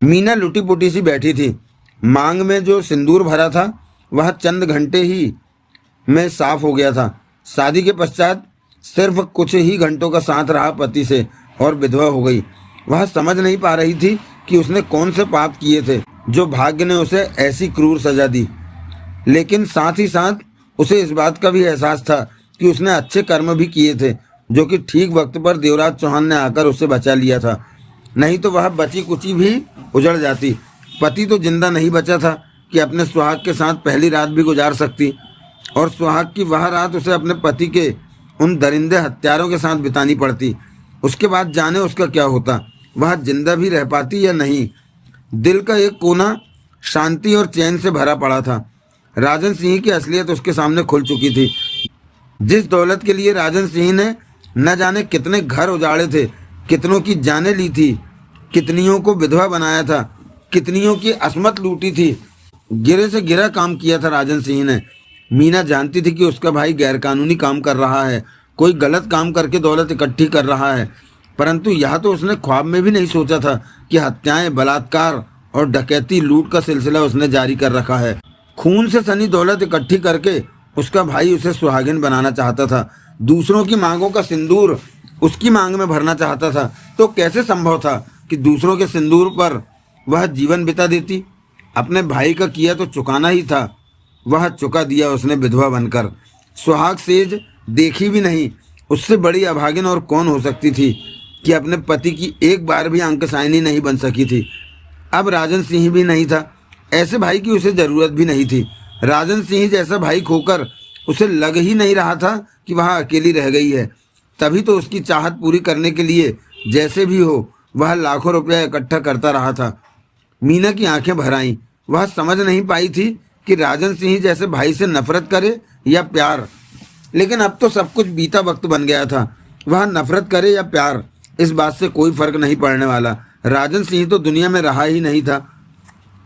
मीना लुटी पुटी सी बैठी थी। मांग में जो सिंदूर भरा था वह चंद घंटे ही में साफ हो गया था। शादी के पश्चात सिर्फ कुछ ही घंटों का साथ रहा पति से और विधवा हो गई। वह समझ नहीं पा रही थी कि उसने कौन से पाप किए थे जो भाग्य ने उसे ऐसी क्रूर सजा दी, लेकिन साथ ही साथ उसे इस बात का भी एहसास था कि उसने अच्छे कर्म भी किए थे जो कि ठीक वक्त पर देवराज चौहान ने आकर उसे बचा लिया था, नहीं तो वह बची कुची भी उजड़ जाती। पति तो जिंदा नहीं बचा था कि अपने सुहाग के साथ पहली रात भी गुजार सकती और सुहाग की वह रात उसे अपने पति के उन दरिंदे हत्यारों के साथ बितानी पड़ती। उसके बाद जाने उसका क्या होता, वह जिंदा भी रह पाती या नहीं। दिल का एक कोना शांति और चैन से भरा पड़ा था। राजन सिंह की असलियत उसके सामने खुल चुकी थी। जिस दौलत के लिए राजन सिंह ने न जाने कितने घर उजाड़े थे, कितनों की जानें ली थी, कितनियों को विधवा बनाया था, कितनियों की असमत लूटी थी, गिरे से गिरा काम किया था राजन सिंह ने। मीना जानती थी कि उसका भाई गैरकानूनी काम कर रहा है, कोई गलत काम करके दौलत इकट्ठी कर रहा है, परंतु यह तो उसने ख्वाब में भी नहीं सोचा था कि हत्याएं, बलात्कार और डकैती लूट का सिलसिला उसने जारी कर रखा है। खून से सनी दौलत इकट्ठी करके उसका भाई उसे सुहागिन बनाना चाहता था, दूसरों की मांगों का सिंदूर उसकी मांग में भरना चाहता था। तो कैसे संभव था कि दूसरों के सिंदूर पर वह जीवन बिता देती? अपने भाई का किया तो चुकाना ही था, वह चुका दिया उसने विधवा बनकर। सुहाग सेज देखी भी नहीं, उससे बड़ी अभागिन और कौन हो सकती थी कि अपने पति की एक बार भी अंकसायनी नहीं बन सकी थी। अब राजन सिंह भी नहीं था, ऐसे भाई की उसे ज़रूरत भी नहीं थी। राजन सिंह जैसा भाई खोकर उसे लग ही नहीं रहा था कि वह अकेली रह गई है। तभी तो उसकी चाहत पूरी करने के लिए जैसे भी हो वह लाखों रुपया इकट्ठा करता रहा था। मीना की आंखें भर आईं। वह समझ नहीं पाई थी कि राजन सिंह जैसे भाई से नफरत करे या प्यार, लेकिन अब तो सब कुछ बीता वक्त बन गया था। वह नफरत करे या प्यार, इस बात से कोई फर्क नहीं पड़ने वाला। राजन सिंह तो दुनिया में रहा ही नहीं था।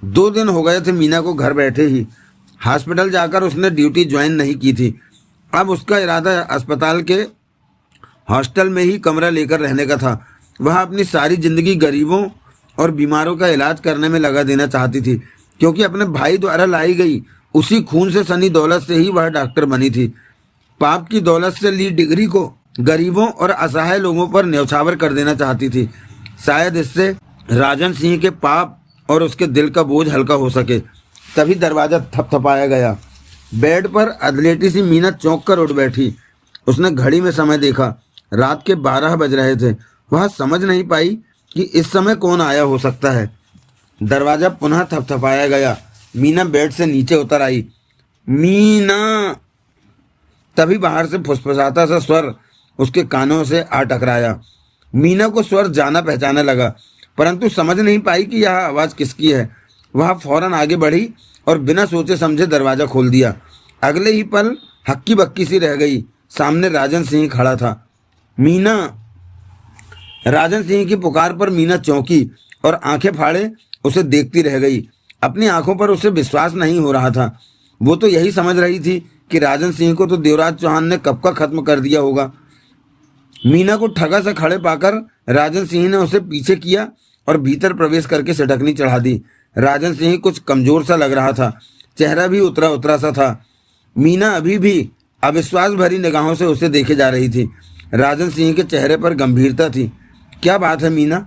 2 दिन हो गए थे मीना को घर बैठे ही। हॉस्पिटल जाकर उसने ड्यूटी ज्वाइन नहीं की थी। अब उसका इरादा अस्पताल के हॉस्टल में ही कमरा लेकर रहने का था। वह अपनी सारी जिंदगी गरीबों और बीमारों का इलाज करने में लगा देना चाहती थी, क्योंकि अपने भाई द्वारा लाई गई उसी खून से सनी दौलत से ही वह डॉक्टर बनी थी। पाप की दौलत से ली डिग्री को गरीबों और असहाय लोगों पर न्यौछावर कर देना चाहती थी। शायद इससे राजन सिंह के पाप और उसके दिल का बोझ हल्का हो सके। तभी दरवाज़ा थपथपाया गया। बेड पर अधलेटी सी मीना चौंक कर उठ बैठी। उसने घड़ी में समय देखा। रात के 12 बज रहे थे। वह समझ नहीं पाई कि इस समय कौन आया हो सकता है। दरवाज़ा पुनः थपथपाया गया। मीना बेड से नीचे उतर आई। मीना! तभी बाहर से फुसफुसाता सा स्वर उसके कानों से आ टकराया। मीना को स्वर जाना पहचाना लगा, परंतु समझ नहीं पाई कि यह आवाज़ किसकी है। वह फौरन आगे बढ़ी और बिना सोचे समझे दरवाज़ा खोल दिया। अगले ही पल हक्की बक्की सी रह गई। सामने राजन सिंह खड़ा था। मीना! राजन सिंह की पुकार पर मीना चौंकी और आंखें फाड़े उसे देखती रह गई। अपनी आंखों पर उसे विश्वास नहीं हो रहा था। वो तो यही समझ रही थी कि राजन सिंह को तो देवराज चौहान ने कब का खत्म कर दिया होगा। मीना को ठगा से खड़े पाकर राजन सिंह ने उसे पीछे किया और भीतर प्रवेश करके सिटकनी चढ़ा दी। राजन सिंह कुछ कमजोर सा लग रहा था, चेहरा भी उतरा उतरा सा था। मीना अभी भी अविश्वास भरी निगाहों से उसे देखे जा रही थी। राजन सिंह के चेहरे पर गंभीरता थी। क्या बात है मीना,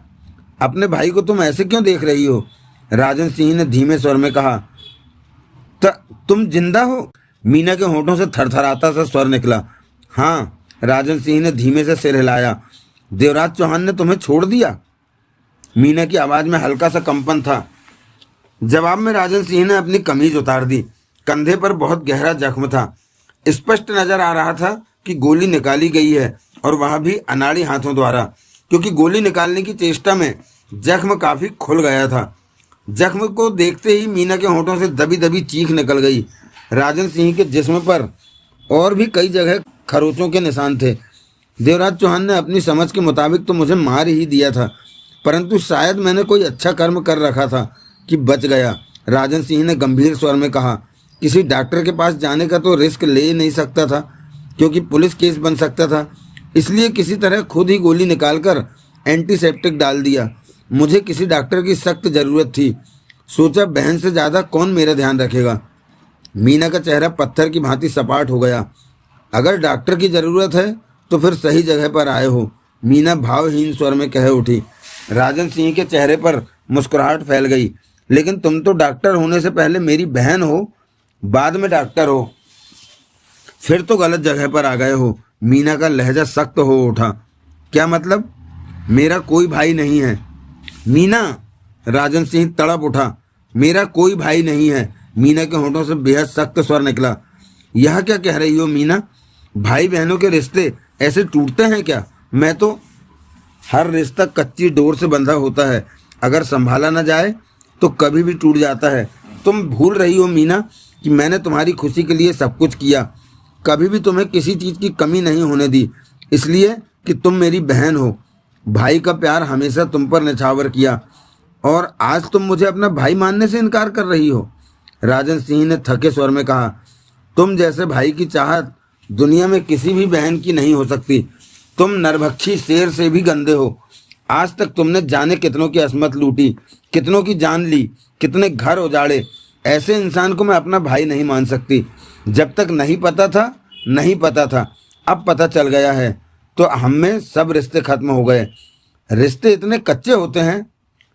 अपने भाई को तुम ऐसे क्यों देख रही हो? राजन सिंह ने धीमे स्वर में कहा। तुम जिंदा हो? मीना के होठों से थरथराता सा स्वर निकला। हाँ, राजन सिंह ने धीमे से सिर हिलाया। देवराज चौहान ने तुम्हें छोड़ दिया? मीना की आवाज़ में हल्का सा कंपन था। जवाब में राजन सिंह ने अपनी कमीज उतार दी। कंधे पर बहुत गहरा जख्म था। स्पष्ट नजर आ रहा था कि गोली निकाली गई है, और वह भी अनाड़ी हाथों द्वारा, क्योंकि गोली निकालने की चेष्टा में जख्म काफी खुल गया था। जख्म को देखते ही मीना के होठों से दबी दबी चीख निकल गई। राजन सिंह के जिस्म पर और भी कई जगह खरोचों के निशान थे। देवराज चौहान ने अपनी समझ के मुताबिक तो मुझे मार ही दिया था, परंतु शायद मैंने कोई अच्छा कर्म कर रखा था कि बच गया। राजन सिंह ने गंभीर स्वर में कहा, किसी डॉक्टर के पास जाने का तो रिस्क ले ही नहीं सकता था, क्योंकि पुलिस केस बन सकता था। इसलिए किसी तरह खुद ही गोली निकालकर एंटीसेप्टिक डाल दिया। मुझे किसी डॉक्टर की सख्त ज़रूरत थी। सोचा बहन से ज़्यादा कौन मेरा ध्यान रखेगा। मीना का चेहरा पत्थर की भांति सपाट हो गया। अगर डॉक्टर की ज़रूरत है तो फिर सही जगह पर आए हो, मीना भावहीन स्वर में कह उठी। राजन सिंह के चेहरे पर मुस्कुराहट फैल गई। लेकिन तुम तो डॉक्टर होने से पहले मेरी बहन हो, बाद में डॉक्टर हो, फिर तो गलत जगह पर आ गए हो। मीना का लहजा सख्त हो उठा। क्या मतलब? मेरा कोई भाई नहीं है। मीना! राजन सिंह तड़प उठा। मेरा कोई भाई नहीं है। मीना के होठों से बेहद सख्त स्वर निकला। यह क्या कह रही हो मीना? भाई बहनों के रिश्ते ऐसे टूटते हैं क्या? मैं तो हर रिश्ता कच्ची डोर से बंधा होता है, अगर संभाला ना जाए तो कभी भी टूट जाता है। तुम भूल रही हो मीना कि मैंने तुम्हारी खुशी के लिए सब कुछ किया, कभी भी तुम्हें किसी चीज़ की कमी नहीं होने दी, इसलिए कि तुम मेरी बहन हो। भाई का प्यार हमेशा तुम पर निछावर किया, और आज तुम मुझे अपना भाई मानने से इनकार कर रही हो। राजन सिंह ने थके स्वर में कहा, तुम जैसे भाई की चाहत दुनिया में किसी भी बहन की नहीं हो सकती। तुम नरभक्षी शेर से भी गंदे हो। आज तक तुमने जाने कितनों की असमत लूटी, कितनों की जान ली, कितने घर उजाड़े। ऐसे इंसान को मैं अपना भाई नहीं मान सकती। जब तक नहीं पता था, नहीं पता था, अब पता चल गया है तो हम में सब रिश्ते खत्म हो गए। रिश्ते इतने कच्चे होते हैं?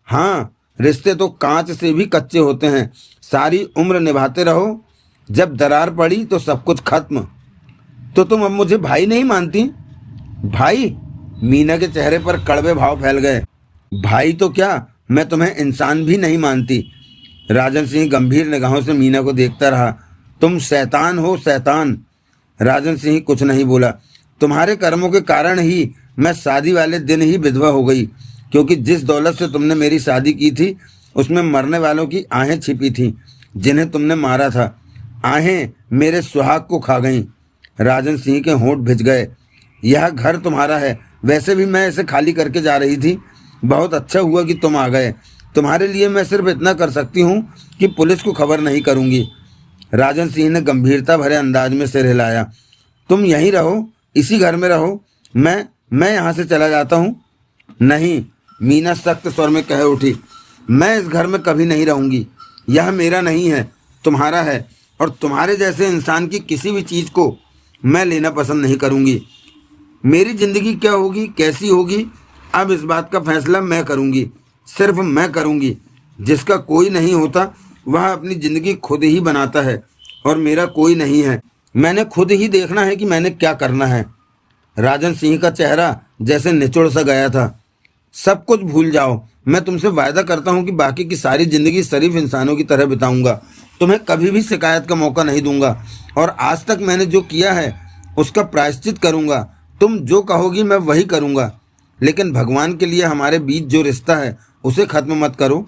हाँ, रिश्ते तो कांच से भी कच्चे होते हैं। सारी उम्र निभाते रहो, जब दरार पड़ी तो सब कुछ खत्म। तो तुम अब मुझे भाई नहीं मानती? भाई? मीना के चेहरे पर कड़वे भाव फैल गए। भाई तो क्या, मैं तुम्हें इंसान भी नहीं मानती। राजन सिंह गंभीर निगाहों से मीना को देखता रहा। तुम शैतान हो, शैतान। राजन सिंह कुछ नहीं बोला। तुम्हारे कर्मों के कारण ही मैं शादी वाले दिन ही विधवा हो गई, क्योंकि जिस दौलत से तुमने मेरी शादी की थी उसमें मरने वालों की आहें छिपी थीं, जिन्हें तुमने मारा था। आहें मेरे सुहाग को खा गईं। राजन सिंह के होंठ भिज गए। यह घर तुम्हारा है, वैसे भी मैं इसे खाली करके जा रही थी। बहुत अच्छा हुआ कि तुम आ गए। तुम्हारे लिए मैं सिर्फ इतना कर सकती हूँ कि पुलिस को खबर नहीं करूँगी। राजन सिंह ने गंभीरता भरे अंदाज में सिर हिलाया। तुम यहीं रहो, इसी घर में रहो। मैं यहाँ से चला जाता हूँ। नहीं, मीना सख्त स्वर में कह उठी। मैं इस घर में कभी नहीं रहूँगी। यह मेरा नहीं है, तुम्हारा है, और तुम्हारे जैसे इंसान की किसी भी चीज़ को मैं लेना पसंद नहीं करूँगी। मेरी ज़िंदगी क्या होगी, कैसी होगी, अब इस बात का फैसला मैं करूँगी, सिर्फ मैं करूँगी। जिसका कोई नहीं होता वह अपनी ज़िंदगी खुद ही बनाता है, और मेरा कोई नहीं है। मैंने खुद ही देखना है कि मैंने क्या करना है। राजन सिंह का चेहरा जैसे निचुड़ सा गया था। सब कुछ भूल जाओ। मैं तुमसे वायदा करता हूँ कि बाकी की सारी ज़िंदगी शरीफ इंसानों की तरह बिताऊंगा। तुम्हें कभी भी शिकायत का मौका नहीं दूंगा, और आज तक मैंने जो किया है उसका प्रायश्चित करूंगा। तुम जो कहोगी मैं वही करूंगा, लेकिन भगवान के लिए हमारे बीच जो रिश्ता है उसे खत्म मत करो।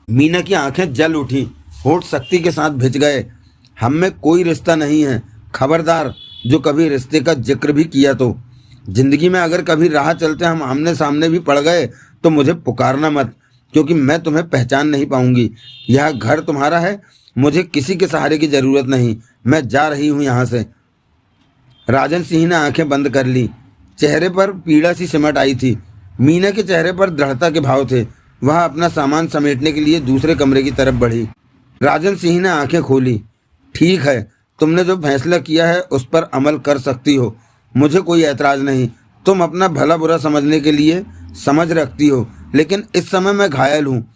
मीना की आंखें जल उठी, होठ सख्ती के साथ भिज गए। हम में कोई रिश्ता नहीं है। खबरदार, जो कभी रिश्ते का जिक्र भी किया तो जिंदगी में अगर कभी राह चलते हम आमने सामने भी पड़ गए तो मुझे पुकारना मत, क्योंकि मैं तुम्हें पहचान नहीं पाऊंगी। यह घर तुम्हारा है, मुझे किसी के सहारे की जरूरत नहीं। मैं जा रही हूँ यहाँ से। राजन सिंह ने आंखें बंद कर ली। चेहरे पर पीड़ा सी सिमट आई थी। मीना के चेहरे पर दृढ़ता के भाव थे। वह अपना सामान समेटने के लिए दूसरे कमरे की तरफ बढ़ी। राजन सिंह ने आंखें खोली। ठीक है, तुमने जो फैसला किया है उस पर अमल कर सकती हो, मुझे कोई ऐतराज़ नहीं। तुम अपना भला बुरा समझने के लिए समझ रखती हो, लेकिन इस समय मैं घायल हूँ।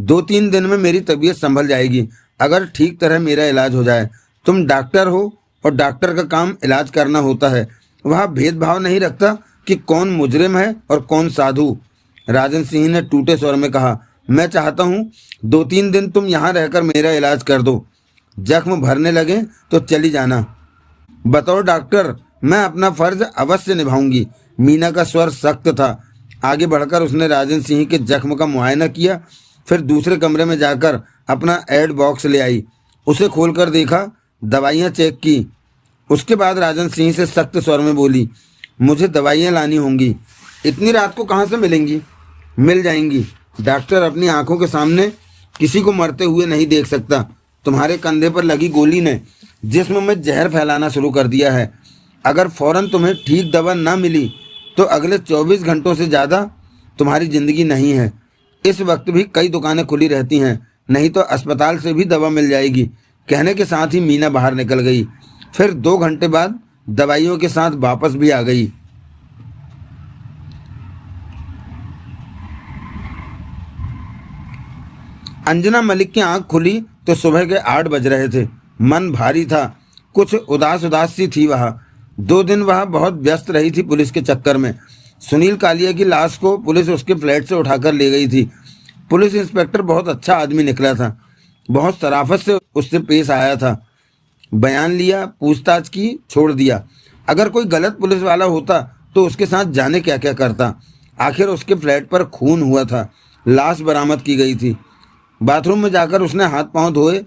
2-3 दिन में मेरी तबीयत संभल जाएगी, अगर ठीक तरह मेरा इलाज हो जाए। तुम डॉक्टर हो, और डॉक्टर का काम इलाज करना होता है। वह भेदभाव नहीं रखता कि कौन मुजरिम है और कौन साधु। राजन सिंह ने टूटे स्वर में कहा, मैं चाहता हूँ 2-3 दिन तुम यहाँ रहकर मेरा इलाज कर दो। जख्म भरने लगे तो चली जाना। बतौर डॉक्टर मैं अपना फर्ज अवश्य निभाऊंगी। मीना का स्वर सख्त था। आगे बढ़कर उसने राजन सिंह के जख्म का मुआयना किया। फिर दूसरे कमरे में जाकर अपना एड बॉक्स ले आई, उसे खोलकर देखा, दवाइयाँ चेक की। उसके बाद राजन सिंह से सख्त स्वर में बोली, मुझे दवाइयाँ लानी होंगी। इतनी रात को कहाँ से मिलेंगी? मिल जाएंगी। डॉक्टर अपनी आंखों के सामने किसी को मरते हुए नहीं देख सकता। तुम्हारे कंधे पर लगी गोली ने जिस्म में जहर फैलाना शुरू कर दिया है। अगर फौरन तुम्हें ठीक दवा न मिली तो अगले 24 घंटों से ज़्यादा तुम्हारी ज़िंदगी नहीं है। इस वक्त भी कई दुकानें खुली रहती हैं, नहीं तो अस्पताल से भी दवा मिल जाएगी। कहने के साथ ही मीना बाहर निकल गई। फिर 2 घंटे बाद दवाइयों के साथ वापस भी आ गई। अंजना मलिक की आंख खुली तो सुबह के 8 बज रहे थे। मन भारी था, कुछ उदास उदास सी थी। वह 2 दिन वह बहुत व्यस्त रही थी पुलिस के चक्कर में। सुनील कालिया की लाश को पुलिस उसके फ्लैट से उठाकर ले गई थी। पुलिस इंस्पेक्टर बहुत अच्छा आदमी निकला था, बहुत शराफत से उससे पेश आया था। बयान लिया, पूछताछ की, छोड़ दिया। अगर कोई गलत पुलिस वाला होता तो उसके साथ जाने क्या क्या करता। आखिर उसके फ्लैट पर खून हुआ था, लाश बरामद की गई थी। बाथरूम में जाकर उसने हाथ पांव धोए,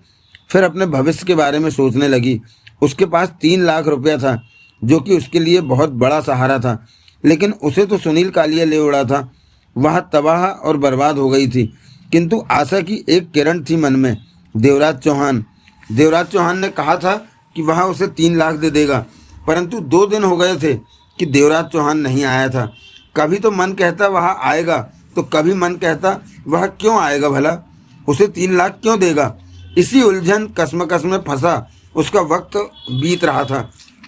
फिर अपने भविष्य के बारे में सोचने लगी। उसके पास 3 लाख रुपया था, जो कि उसके लिए बहुत बड़ा सहारा था, लेकिन उसे तो सुनील कालिया ले उड़ा था। वह तबाह और बर्बाद हो गई थी, किंतु आशा की एक किरण थी मन में, देवराज चौहान। देवराज चौहान ने कहा था कि वह उसे 3 लाख दे देगा, परंतु 2 दिन हो गए थे कि देवराज चौहान नहीं आया था। कभी तो मन कहता वह आएगा, तो कभी मन कहता वह क्यों आएगा भला, उसे 3 लाख क्यों देगा। इसी उलझन कसमकस में फंसा उसका वक्त बीत रहा था।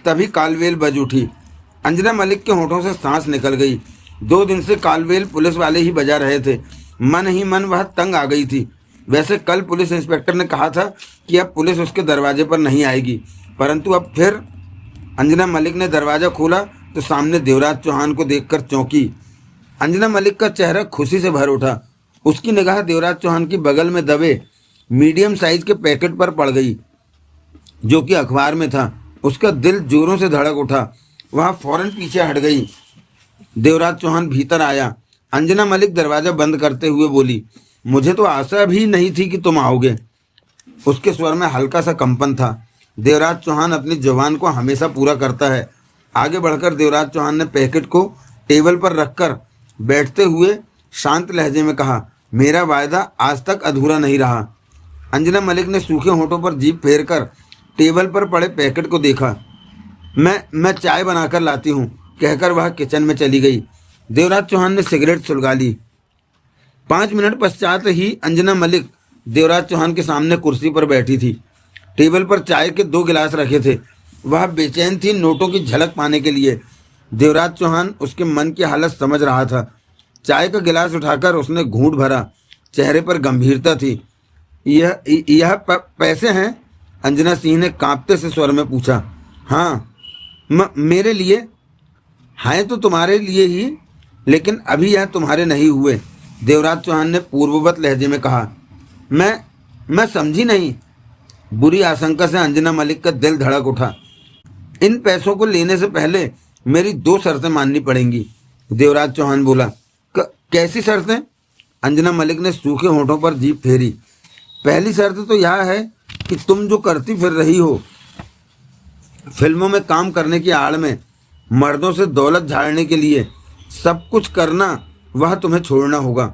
तभी कालवेल बज उठी। अंजना मलिक के होठों से सांस निकल गई। 2 दिन से कालवेल पुलिस वाले ही बजा रहे थे। मन ही मन वह तंग आ गई थी। वैसे कल पुलिस इंस्पेक्टर ने कहा था कि अब पुलिस उसके दरवाजे पर नहीं आएगी, परंतु अब फिर अंजना मलिक ने दरवाज़ा खोला तो सामने देवराज चौहान को देखकर चौंकी। अंजना मलिक का चेहरा खुशी से भर उठा। उसकी निगाह देवराज चौहान की बगल में दबे मीडियम साइज के पैकेट पर पड़ गई, जो कि अखबार में था। उसका दिल जोरों से धड़क उठा। वह फौरन पीछे हट गई। देवराज चौहान भीतर आया। अंजना मलिक दरवाज़ा बंद करते हुए बोली, मुझे तो आशा भी नहीं थी कि तुम आओगे। उसके स्वर में हल्का सा कंपन था। देवराज चौहान अपनी जुबान को हमेशा पूरा करता है। आगे बढ़कर देवराज चौहान ने पैकेट को टेबल पर रखकर बैठते हुए शांत लहजे में कहा, मेरा वायदा आज तक अधूरा नहीं रहा। अंजना मलिक ने सूखे होठों पर जीभ फेरकर टेबल पर पड़े पैकेट को देखा। मैं चाय बनाकर लाती हूँ, कहकर वह किचन में चली गई। देवराज चौहान ने सिगरेट सुलगा ली। 5 मिनट पश्चात ही अंजना मलिक देवराज चौहान के सामने कुर्सी पर बैठी थी। टेबल पर चाय के 2 गिलास रखे थे। वह बेचैन थी नोटों की झलक पाने के लिए। देवराज चौहान उसके मन की हालत समझ रहा था। चाय का गिलास उठाकर उसने घूंट भरा। चेहरे पर गंभीरता थी। यह पैसे हैं? अंजना सिंह ने कांपते से स्वर में पूछा। हाँ, मेरे लिए हैं तो तुम्हारे लिए ही, लेकिन अभी यह तुम्हारे नहीं हुए, देवराज चौहान ने पूर्ववत लहजे में कहा। मैं समझी नहीं। बुरी आशंका से अंजना मलिक का दिल धड़क उठा। इन पैसों को लेने से पहले मेरी 2 शर्तें माननी पड़ेंगी, देवराज चौहान बोला। कैसी शर्तें? अंजना मलिक ने सूखे होठों पर जीभ फेरी। पहली शर्त तो यह है कि तुम जो करती फिर रही हो, फिल्मों में काम करने की आड़ में मर्दों से दौलत झाड़ने के लिए सब कुछ करना, वह तुम्हें छोड़ना होगा।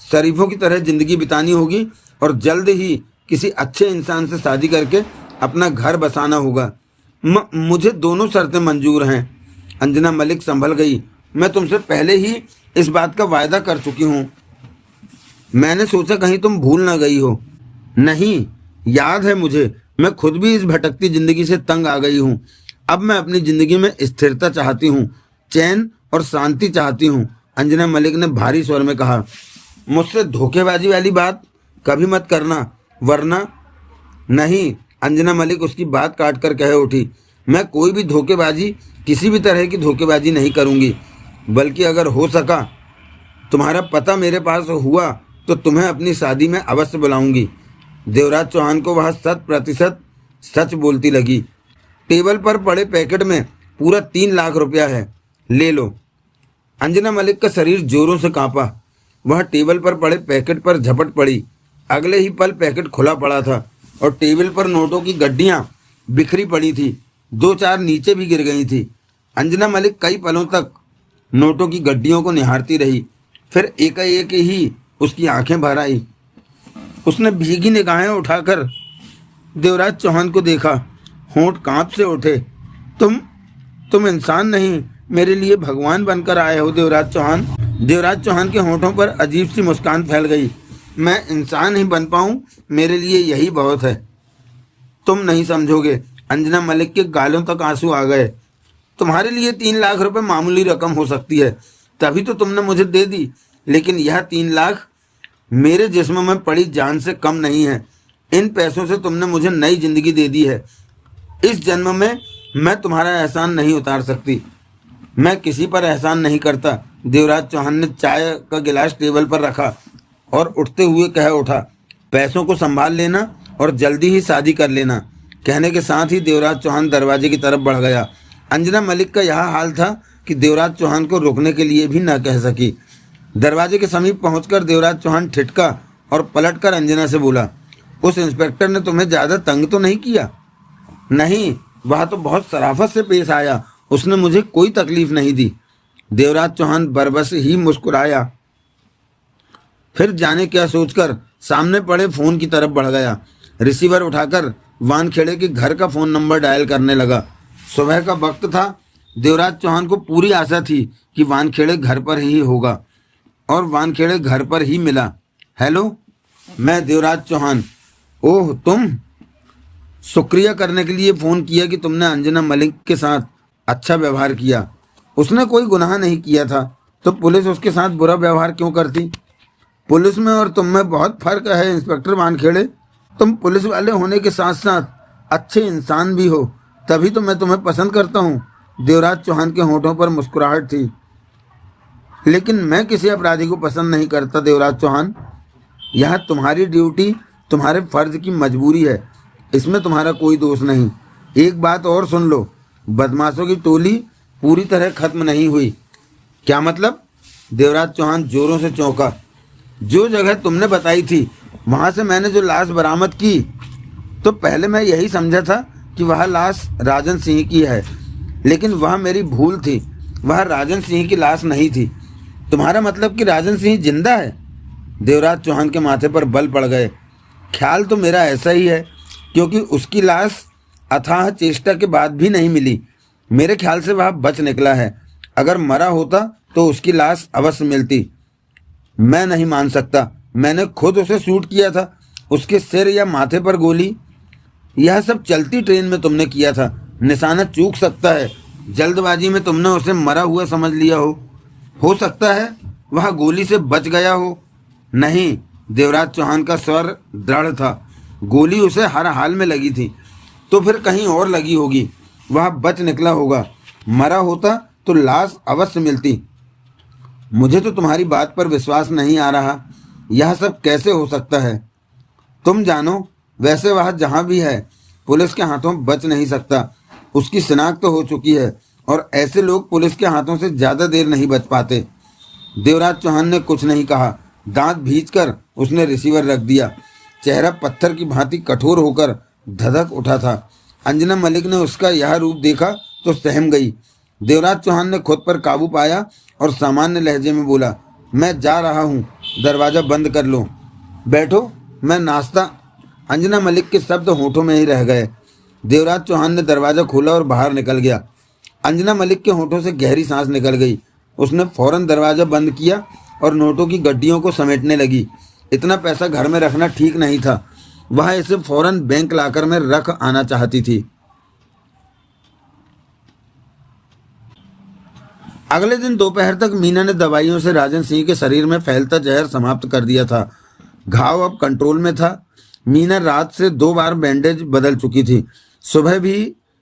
शरीफों की तरह जिंदगी बितानी होगी और जल्द ही किसी अच्छे इंसान से शादी करके अपना घर बसाना होगा। मुझे दोनों शर्तें मंजूर हैं। अंजना मलिक संभल गई। मैं तुमसे पहले ही इस बात का वायदा कर चुकी हूँ। मैंने सोचा कहीं तुम भूल ना गई हो। नहीं, याद है मुझे। मैं खुद भी इस भटकती जिंदगी से तंग आ गई हूँ। अब मैं अपनी जिंदगी में स्थिरता चाहती हूँ, चैन और शांति चाहती हूँ, अंजना मलिक ने भारी स्वर में कहा। मुझसे धोखेबाजी वाली बात कभी मत करना, वरना। नहीं, अंजना मलिक उसकी बात काट कर कह उठी। मैं कोई भी धोखेबाजी, किसी भी तरह की धोखेबाजी नहीं करूँगी, बल्कि अगर हो सका तुम्हारा पता मेरे पास हुआ तो तुम्हें अपनी शादी में अवश्य बुलाऊंगी। देवराज चौहान को वह 100% सच बोलती लगी। टेबल पर पड़े पैकेट में पूरा 3 लाख रुपया है, ले लो। अंजना मलिक का शरीर जोरों से कांपा। वह टेबल पर पड़े पैकेट पर झपट पड़ी। अगले ही पल पैकेट खुला पड़ा था और टेबल पर नोटों की गड्डियां बिखरी पड़ी थी। दो चार नीचे भी गिर गई थी। अंजना मलिक कई पलों तक नोटों की गड्डियों को निहारती रही। फिर एकाएक ही उसकी आंखें भर आई। उसने भीगी निगाहें उठाकर देवराज चौहान को देखा। होंठ कांप से उठे। तुम इंसान नहीं, मेरे लिए भगवान बनकर आए हो देवराज चौहान। देवराज चौहान के होंठों पर अजीब सी मुस्कान फैल गई। मैं इंसान ही बन पाऊं, मेरे लिए यही बहुत है। तुम नहीं समझोगे। अंजना मलिक के गालों तक आंसू आ गए। तुम्हारे लिए 3 लाख रुपए मामूली रकम हो सकती है, तभी तो तुमने मुझे दे दी, लेकिन यह 3 लाख मेरे जिस्म में पड़ी जान से कम नहीं है। इन पैसों से तुमने मुझे नई जिंदगी दे दी है। इस जन्म में मैं तुम्हारा एहसान नहीं उतार सकती। मैं किसी पर एहसान नहीं करता। देवराज चौहान ने चाय का गिलास टेबल पर रखा और उठते हुए कह उठा, पैसों को संभाल लेना और जल्दी ही शादी कर लेना। कहने के साथ ही देवराज चौहान दरवाजे की तरफ बढ़ गया। अंजना मलिक का यह हाल था कि देवराज चौहान को रोकने के लिए भी न कह सकी। दरवाजे के समीप पहुंचकर देवराज चौहान ठिठका और पलटकर अंजना से बोला, उस इंस्पेक्टर ने तुम्हें ज़्यादा तंग तो नहीं किया? नहीं, वह तो बहुत शराफत से पेश आया। उसने मुझे कोई तकलीफ नहीं दी। देवराज चौहान बरबस ही मुस्कुराया। फिर जाने क्या सोचकर सामने पड़े फोन की तरफ बढ़ गया। रिसीवर उठाकर वानखेड़े के घर का फ़ोन नंबर डायल करने लगा। सुबह का वक्त था। देवराज चौहान को पूरी आशा थी कि वानखेड़े घर पर ही होगा और वानखेड़े घर पर ही मिला। हेलो, मैं देवराज चौहान। ओह तुम? शुक्रिया करने के लिए फ़ोन किया कि तुमने अंजना मलिक के साथ अच्छा व्यवहार किया। उसने कोई गुनाह नहीं किया था, तो पुलिस उसके साथ बुरा व्यवहार क्यों करती? पुलिस में और तुम में बहुत फर्क है इंस्पेक्टर वानखेड़े। तुम पुलिस वाले होने के साथ साथ अच्छे इंसान भी हो, तभी तो मैं तुम्हें पसंद करता हूँ। देवराज चौहान के होंठों पर मुस्कुराहट थी। लेकिन मैं किसी अपराधी को पसंद नहीं करता देवराज चौहान। यह तुम्हारी ड्यूटी, तुम्हारे फर्ज की मजबूरी है, इसमें तुम्हारा कोई दोष नहीं। एक बात और सुन लो, बदमाशों की टोली पूरी तरह खत्म नहीं हुई। क्या मतलब? देवराज चौहान जोरों से चौंका। जो जगह तुमने बताई थी वहाँ से मैंने जो लाश बरामद की, तो पहले मैं यही समझा था कि वह लाश राजन सिंह की है, लेकिन वह मेरी भूल थी। वह राजन सिंह की लाश नहीं थी। तुम्हारा मतलब कि राजन सिंह जिंदा है? देवराज चौहान के माथे पर बल पड़ गए। ख्याल तो मेरा ऐसा ही है, क्योंकि उसकी लाश अथाह चेष्टा के बाद भी नहीं मिली। मेरे ख्याल से वह बच निकला है। अगर मरा होता तो उसकी लाश अवश्य मिलती। मैं नहीं मान सकता। मैंने खुद उसे शूट किया था। उसके सिर या माथे पर गोली। यह सब चलती ट्रेन में तुमने किया था। निशाना चूक सकता है। जल्दबाजी में तुमने उसे मरा हुआ समझ लिया हो सकता है वह गोली से बच गया हो। नहीं, देवराज चौहान का स्वर दृढ़ था। गोली उसे हर हाल में लगी थी, तो फिर कहीं और लगी होगी। वह बच निकला होगा। मरा होता तो लाश अवश्य मिलती। मुझे तो तुम्हारी बात पर विश्वास नहीं आ रहा। यह सब कैसे हो सकता है? तुम जानो। वैसे वह जहाँ भी है पुलिस के हाथों बच नहीं सकता। उसकी शिनाख्त तो हो चुकी है और ऐसे लोग पुलिस के हाथों से ज़्यादा देर नहीं बच पाते। देवराज चौहान ने कुछ नहीं कहा। दांत भींचकर उसने रिसीवर रख दिया। चेहरा पत्थर की भांति कठोर होकर धधक उठा था। अंजना मलिक ने उसका यह रूप देखा तो सहम गई। देवराज चौहान ने खुद पर काबू पाया और सामान्य लहजे में बोला, मैं जा रहा हूँ, दरवाज़ा बंद कर लो। बैठो, मैं नाश्ता। अंजना मलिक के शब्द होठों में ही रह गए। देवराज चौहान ने दरवाज़ा खोला और बाहर निकल गया। अंजना मलिक के होठों से गहरी सांस निकल गई। उसने फौरन दरवाज़ा बंद किया और नोटों की गड्डियों को समेटने लगी। इतना पैसा घर में रखना ठीक नहीं था। वह इसे फौरन बैंक लाकर में रख आना चाहती थी। अगले दिन दोपहर तक मीना ने दवाइयों से राजन सिंह के शरीर में फैलता जहर समाप्त कर दिया था। घाव अब कंट्रोल में था। मीना रात से 2 बार बैंडेज बदल चुकी थी। सुबह भी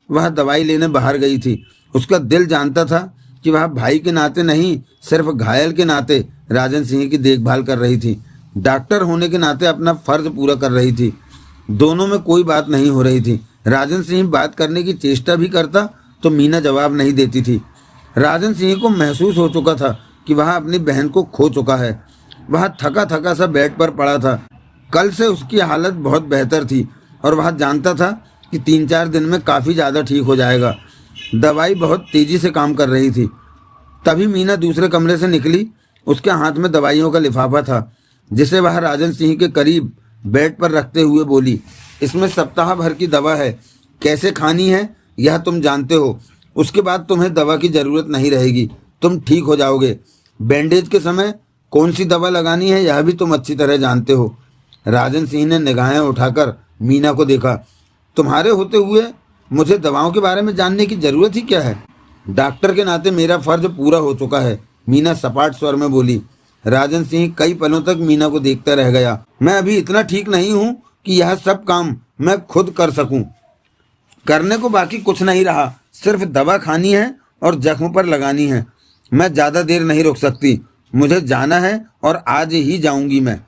वह दवाई लेने बाहर गई थी। उसका दिल जानता था कि वह भाई के नाते नहीं, सिर्फ घायल के नाते राजन सिंह की देखभाल कर रही थी। डॉक्टर होने के नाते अपना फर्ज पूरा कर रही थी। दोनों में कोई बात नहीं हो रही थी। राजन सिंह बात करने की चेष्टा भी करता तो मीना जवाब नहीं देती थी। राजन सिंह को महसूस हो चुका था कि वह अपनी बहन को खो चुका है। वह थका थका सा बेड पर पड़ा था। कल से उसकी हालत बहुत बेहतर थी और वह जानता था कि 3-4 दिन में काफ़ी ज़्यादा ठीक हो जाएगा। दवाई बहुत तेज़ी से काम कर रही थी। तभी मीना दूसरे कमरे से निकली। उसके हाथ में दवाइयों का लिफाफा था, जिसे वह राजन सिंह के करीब बेड पर रखते हुए बोली, इसमें सप्ताह भर की दवा है। कैसे खानी है यह तुम जानते हो। उसके बाद तुम्हें दवा की ज़रूरत नहीं रहेगी, तुम ठीक हो जाओगे। बैंडेज के समय कौन सी दवा लगानी है यह भी तुम अच्छी तरह जानते हो। राजन सिंह ने निगाहें उठाकर मीना को देखा। तुम्हारे होते हुए मुझे दवाओं के बारे में जानने की ज़रूरत ही क्या है। डॉक्टर के नाते मेरा फ़र्ज पूरा हो चुका है, मीना सपाट स्वर में बोली। राजन सिंह कई पलों तक मीना को देखता रह गया। मैं अभी इतना ठीक नहीं हूँ कि यह सब काम मैं खुद कर सकूँ। करने को बाकी कुछ नहीं रहा, सिर्फ दवा खानी है और जख्म पर लगानी है। मैं ज़्यादा देर नहीं रुक सकती, मुझे जाना है और आज ही जाऊंगी मैं।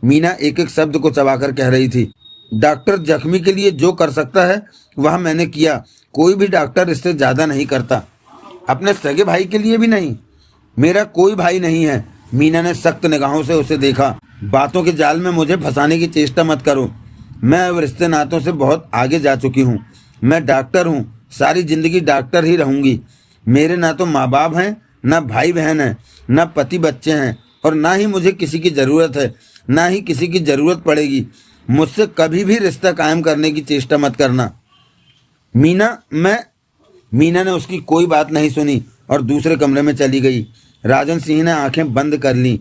मीना एक एक शब्द को चबाकर कह रही थी। डॉक्टर जख्मी के लिए जो कर सकता है वह मैंने किया। कोई भी डॉक्टर इससे ज़्यादा नहीं करता। अपने सगे भाई के लिए भी नहीं। मेरा कोई भाई नहीं है। मीना ने सख्त निगाहों से उसे देखा। बातों के जाल में मुझे फंसाने की चेष्टा मत करो। मैं अब रिश्ते नातों से बहुत आगे जा चुकी हूँ। मैं डॉक्टर हूँ, सारी ज़िंदगी डॉक्टर ही रहूँगी। मेरे ना तो माँ बाप हैं, ना भाई बहन हैं, ना पति बच्चे हैं और ना ही मुझे किसी की ज़रूरत है, ना ही किसी की ज़रूरत पड़ेगी। मुझसे कभी भी रिश्ता कायम करने की चेष्टा मत करना। मीना ने उसकी कोई बात नहीं सुनी और दूसरे कमरे में चली गई। राजन सिंह ने आंखें बंद कर लीं।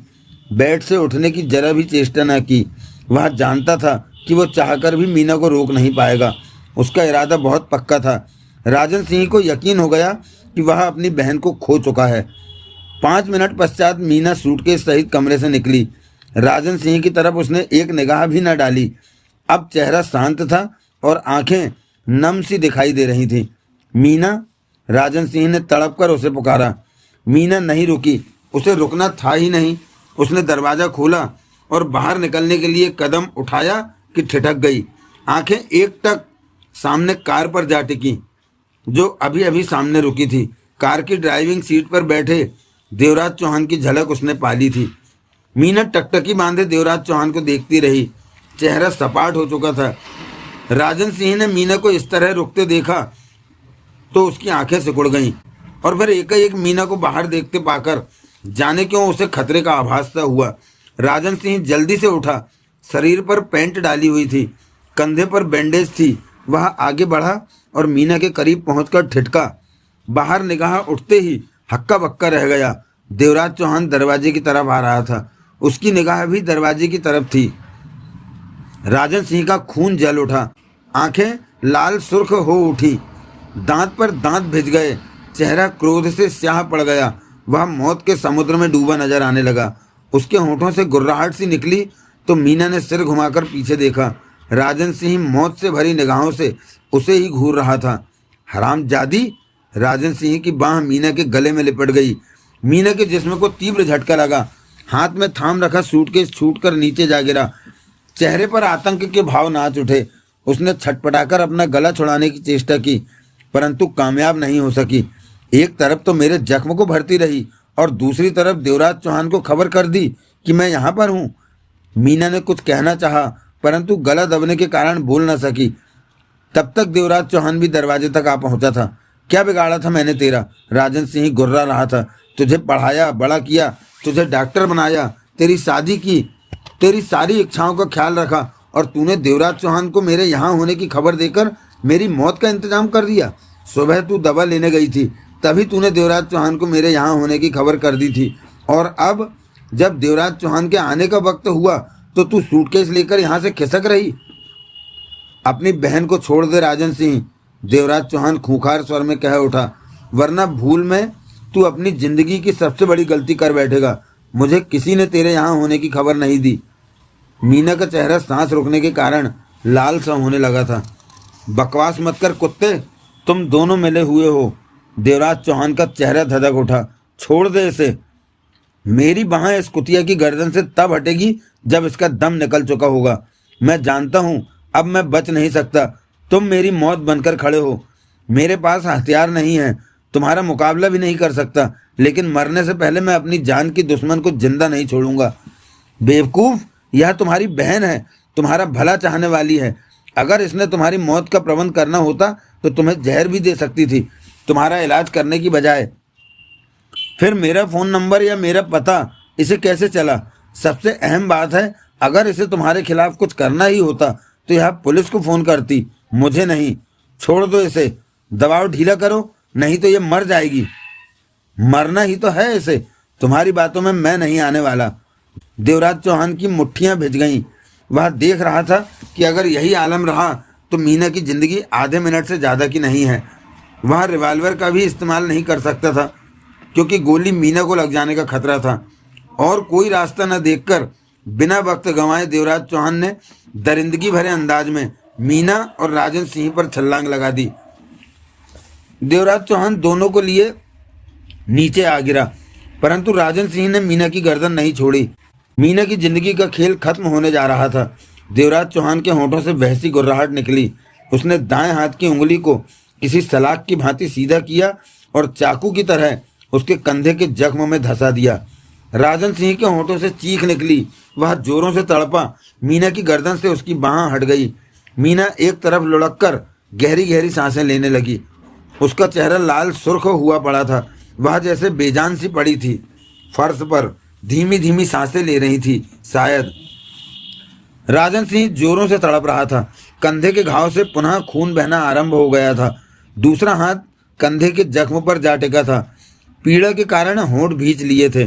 बेड से उठने की जरा भी चेष्टा न की। वह जानता था कि वो चाहकर भी मीना को रोक नहीं पाएगा। उसका इरादा बहुत पक्का था। राजन सिंह को यकीन हो गया कि वह अपनी बहन को खो चुका है। 5 मिनट पश्चात मीना सूटकेस सहित कमरे से निकली। राजन सिंह की तरफ उसने एक निगाह भी न डाली। अब चेहरा शांत था और आंखें नम सी दिखाई दे रही थीं। मीना, राजन सिंह ने तड़प कर उसे पुकारा। मीना नहीं रुकी, उसे रुकना था ही नहीं। उसने दरवाज़ा खोला और बाहर निकलने के लिए कदम उठाया कि ठिठक गई। आंखें एकटक सामने कार पर जा टिकी, जो अभी अभी सामने रुकी थी। कार की ड्राइविंग सीट पर बैठे देवराज चौहान की झलक उसने पाली थी। मीना टकटकी बांधे देवराज चौहान को देखती रही। चेहरा सपाट हो चुका था। राजन सिंह ने मीना को इस तरह रुकते देखा तो उसकी आंखें सिकुड़ गईं और फिर एकाएक मीना को बाहर देखते पाकर जाने क्यों उसे खतरे का आभास सा हुआ। राजन सिंह जल्दी से उठा। शरीर पर पैंट डाली हुई थी, कंधे पर बैंडेज थी। वह आगे बढ़ा और मीना के करीब पहुंचकर ठिठका। बाहर निगाह उठते ही हक्का बक्का रह गया। देवराज चौहान दरवाजे की तरफ आ रहा था। उसकी निगाह भी दरवाजे की तरफ थी। राजन सिंह का खून जल उठा। आंखें लाल सुर्ख हो उठी। दांत पर दांत भिज गए। चेहरा क्रोध से स्याह पड़ गया। वह मौत के समुद्र में डूबा नजर आने लगा। उसके होठों से गुर्राहट सी निकली तो मीना ने सिर घुमाकर पीछे देखा। राजन सिंह मौत से भरी निगाहों से उसे ही घूर रहा था। हरामजादी! राजन सिंह की बाह मीना के गले में लिपट गई। मीना के जिस्म को तीव्र झटका लगा। हाथ में थाम रखा सूटकेस छूटकर नीचे जा गिरा। चेहरे पर आतंक के भाव नाच उठे। उसने छटपटाकर अपना गला छुड़ाने की चेष्टा की, परंतु कामयाब नहीं हो सकी। एक तरफ तो मेरे जख्म को भरती रही और दूसरी तरफ देवराज चौहान को खबर कर दी कि मैं यहाँ पर हूँ। मीना ने कुछ कहना चाहा, परंतु गला दबने के कारण बोल न सकी। तब तक देवराज चौहान भी दरवाजे तक आ पहुंचा था। क्या बिगाड़ा था मैंने तेरा? राजन सिंह गुर्रा रहा था। तुझे पढ़ाया, बड़ा किया, तुझे डॉक्टर बनाया, तेरी शादी की, तेरी सारी इच्छाओं का ख्याल रखा और तूने देवराज चौहान को मेरे यहाँ होने की खबर देकर मेरी मौत का इंतजाम कर दिया। सुबह तू दवा लेने गई थी, तभी तूने देवराज चौहान को मेरे यहाँ होने की खबर कर दी थी। और अब जब देवराज चौहान के आने का वक्त हुआ तो तू सूटकेस लेकर यहाँ से खिसक रही। अपनी बहन को छोड़ दे राजन सिंह, देवराज चौहान खूंखार स्वर में कह उठा, वरना भूल में तू अपनी जिंदगी की सबसे बड़ी गलती कर बैठेगा। मुझे किसी ने तेरे यहाँ होने की खबर नहीं दी। मीना का चेहरा सांस रोकने के कारण लाल सा होने लगा था। बकवास मत कर कुत्ते, तुम दोनों मिले हुए हो। देवराज चौहान का चेहरा धधक उठा। छोड़ दे इसे। मेरी बाहें इस कुतिया की गर्दन से तब हटेगी जब इसका दम निकल चुका होगा। मैं जानता हूँ अब मैं बच नहीं सकता। तुम मेरी मौत बनकर खड़े हो। मेरे पास हथियार नहीं है, तुम्हारा मुकाबला भी नहीं कर सकता, लेकिन मरने से पहले मैं अपनी जान की दुश्मन को जिंदा नहीं छोड़ूंगा। बेवकूफ, यह तुम्हारी बहन है, तुम्हारा भला चाहने वाली है। अगर इसने तुम्हारी मौत का प्रबंध करना होता तो तुम्हें जहर भी दे सकती थी, तुम्हारा इलाज करने की बजाय। फिर मेरा फ़ोन नंबर या मेरा पता इसे कैसे चला? सबसे अहम बात है, अगर इसे तुम्हारे खिलाफ कुछ करना ही होता तो यह पुलिस को फ़ोन करती, मुझे नहीं। छोड़ दो इसे, दबाव ढीला करो, नहीं तो ये मर जाएगी। मरना ही तो है इसे, तुम्हारी बातों में मैं नहीं आने वाला। देवराज चौहान की मुट्ठियां भिज गईं। वह देख रहा था कि अगर यही आलम रहा तो मीना की जिंदगी आधे मिनट से ज़्यादा की नहीं है। वह रिवाल्वर का भी इस्तेमाल नहीं कर सकता था क्योंकि गोली मीना को लग जाने का खतरा था। और कोई रास्ता न देखकर बिना वक्त गंवाए देवराज चौहान ने दरिंदगी भरे अंदाज में मीना और राजन सिंह पर छलांग लगा दी। देवराज चौहान दोनों को लिए नीचे आ गिरा, परंतु राजन सिंह ने मीना की गर्दन नहीं छोड़ी। मीना की जिंदगी का खेल खत्म होने जा रहा था। देवराज चौहान के होंठों से बहसी गुर्राहट निकली। उसने दाएं हाथ की उंगली को किसी सलाख की भांति सीधा किया और चाकू की तरह उसके कंधे के जख्म में धंसा दिया। राजन सिंह के होंठों से चीख निकली। वह जोरों से तड़पा। मीना की गर्दन से उसकी बाह हट गई। मीना एक तरफ लुढ़क कर गहरी गहरी सांसें लेने लगी। उसका चेहरा लाल सुर्ख हुआ पड़ा था। वह जैसे बेजान सी पड़ी थी। फर्श पर धीमी धीमी सांसें ले रही थी। शायद राजन सिंह जोरों से तड़प रहा था। कंधे के घाव से पुनः खून बहना आरंभ हो गया था। दूसरा हाथ कंधे के जख्म पर जा टिका था। पीड़ा के कारण होंठ भींच लिए थे।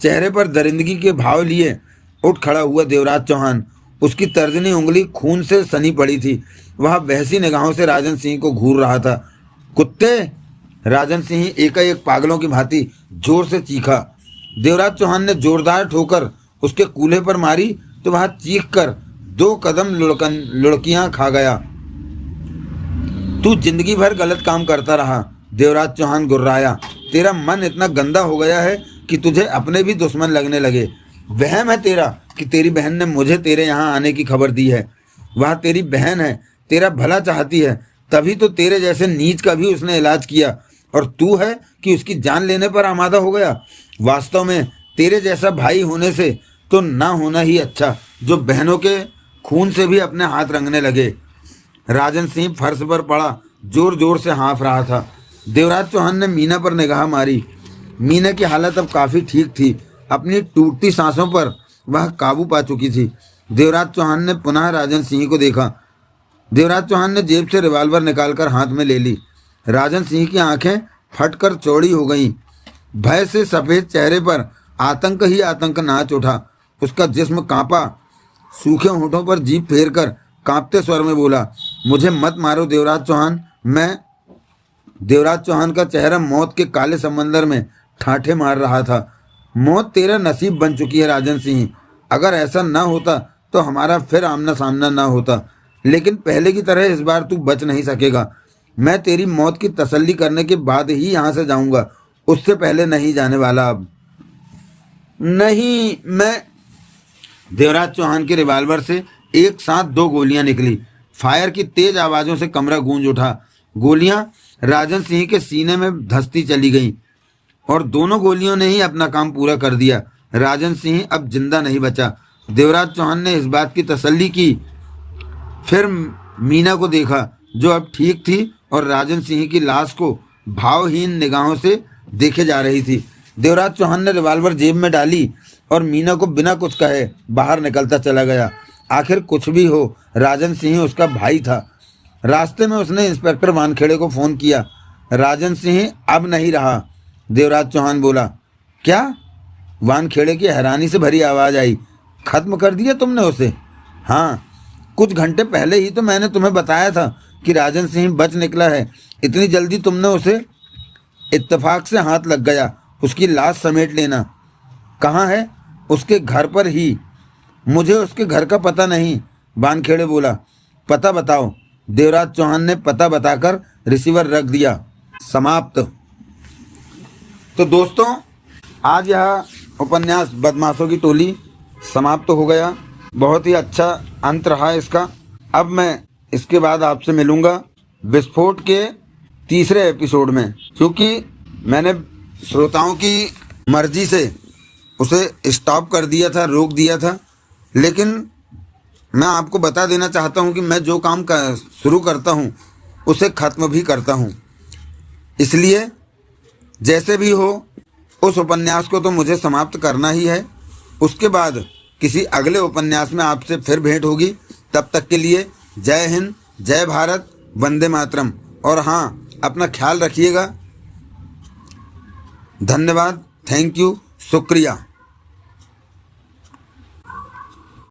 चेहरे पर दरिंदगी के भाव लिए उठ खड़ा हुआ देवराज चौहान। उसकी तर्जनी उंगली खून से सनी पड़ी थी। वह बहसी निगाहों से राजन सिंह को घूर रहा था। कुत्ते! राजन सिंह एकाएक पागलों की भांति जोर से चीखा। देवराज चौहान ने जोरदार ठोकर उसके कूल्हे पर मारी तो वह चीख कर 2 कदम लुढ़कियां खा गया। तू जिंदगी भर गलत काम करता रहा, देवराज चौहान गुर्राया। तेरा मन इतना गंदा हो गया है कि तुझे अपने भी दुश्मन लगने लगे। वहम है तेरा कि तेरी बहन ने मुझे तेरे यहाँ आने की खबर दी है। वह तेरी बहन है, तेरा भला चाहती है, तभी तो तेरे जैसे नीच का भी उसने इलाज किया। और तू है कि उसकी जान लेने पर आमादा हो गया। वास्तव में तेरे जैसा भाई होने से तो ना होना ही अच्छा, जो बहनों के खून से भी अपने हाथ रंगने लगे। राजन सिंह फर्श पर पड़ा जोर जोर से हाँफ रहा था। देवराज चौहान ने मीना पर निगाह मारी। मीना की हालत अब काफ़ी ठीक थी। अपनी टूटती सांसों पर वह काबू पा चुकी थी। देवराज चौहान ने पुनः राजन सिंह को देखा। देवराज चौहान ने जेब से रिवाल्वर निकालकर हाथ में ले ली। राजन सिंह की आंखें फटकर चौड़ी हो गईं। भय से सफ़ेद चेहरे पर आतंक ही आतंक नाच उठा। उसका जिस्म कांपा। सूखे होठों पर जीभ फेरकर कांपते स्वर में बोला, मुझे मत मारो देवराज चौहान। मैं देवराज चौहान का चेहरा मौत के काले समंदर में ठाठे मार रहा था। मौत तेरा नसीब बन चुकी है राजन सिंह। अगर ऐसा ना होता तो हमारा फिर आमना सामना ना होता, लेकिन पहले की तरह इस बार तू बच नहीं सकेगा। मैं तेरी मौत की तसल्ली करने के बाद ही यहाँ से जाऊँगा, उससे पहले नहीं जाने वाला। अब नहीं, मैं देवराज चौहान के रिवाल्वर से एक साथ 2 गोलियां निकली। फायर की तेज आवाज़ों से कमरा गूंज उठा। गोलियां राजन सिंह के सीने में धंसती चली गईं और दोनों गोलियों ने ही अपना काम पूरा कर दिया। राजन सिंह अब जिंदा नहीं बचा। देवराज चौहान ने इस बात की तसल्ली की। फिर मीना को देखा जो अब ठीक थी और राजन सिंह की लाश को भावहीन निगाहों से देखे जा रही थी। देवराज चौहान ने रिवाल्वर जेब में डाली और मीना को बिना कुछ कहे बाहर निकलता चला गया। आखिर कुछ भी हो, राजन सिंह उसका भाई था। रास्ते में उसने इंस्पेक्टर वानखेड़े को फ़ोन किया। राजन सिंह अब नहीं रहा, देवराज चौहान बोला। क्या? वानखेड़े की हैरानी से भरी आवाज़ आई। ख़त्म कर दिया तुमने उसे? हाँ, कुछ घंटे पहले ही तो मैंने तुम्हें बताया था कि राजन सिंह बच निकला है। इतनी जल्दी तुमने उसे? इत्तेफाक से हाथ लग गया। उसकी लाश समेट लेना। कहाँ है? उसके घर पर ही। मुझे उसके घर का पता नहीं, वानखेड़े बोला। पता बताओ। देवराज चौहान ने पता बताकर रिसीवर रख दिया। समाप्त। तो दोस्तों, आज यह उपन्यास बदमाशों की टोली समाप्त हो गया। बहुत ही अच्छा अंत रहा इसका। अब मैं इसके बाद आपसे मिलूँगा विस्फोट के तीसरे एपिसोड में, क्योंकि मैंने श्रोताओं की मर्जी से उसे स्टॉप कर दिया था, रोक दिया था। लेकिन मैं आपको बता देना चाहता हूं कि मैं जो काम शुरू करता हूं उसे ख़त्म भी करता हूं। इसलिए जैसे भी हो उस उपन्यास को तो मुझे समाप्त करना ही है। उसके बाद किसी अगले उपन्यास में आपसे फिर भेंट होगी। तब तक के लिए जय हिंद, जय भारत, वंदे मातरम। और हाँ, अपना ख्याल रखिएगा। धन्यवाद, थैंक यू, शुक्रिया।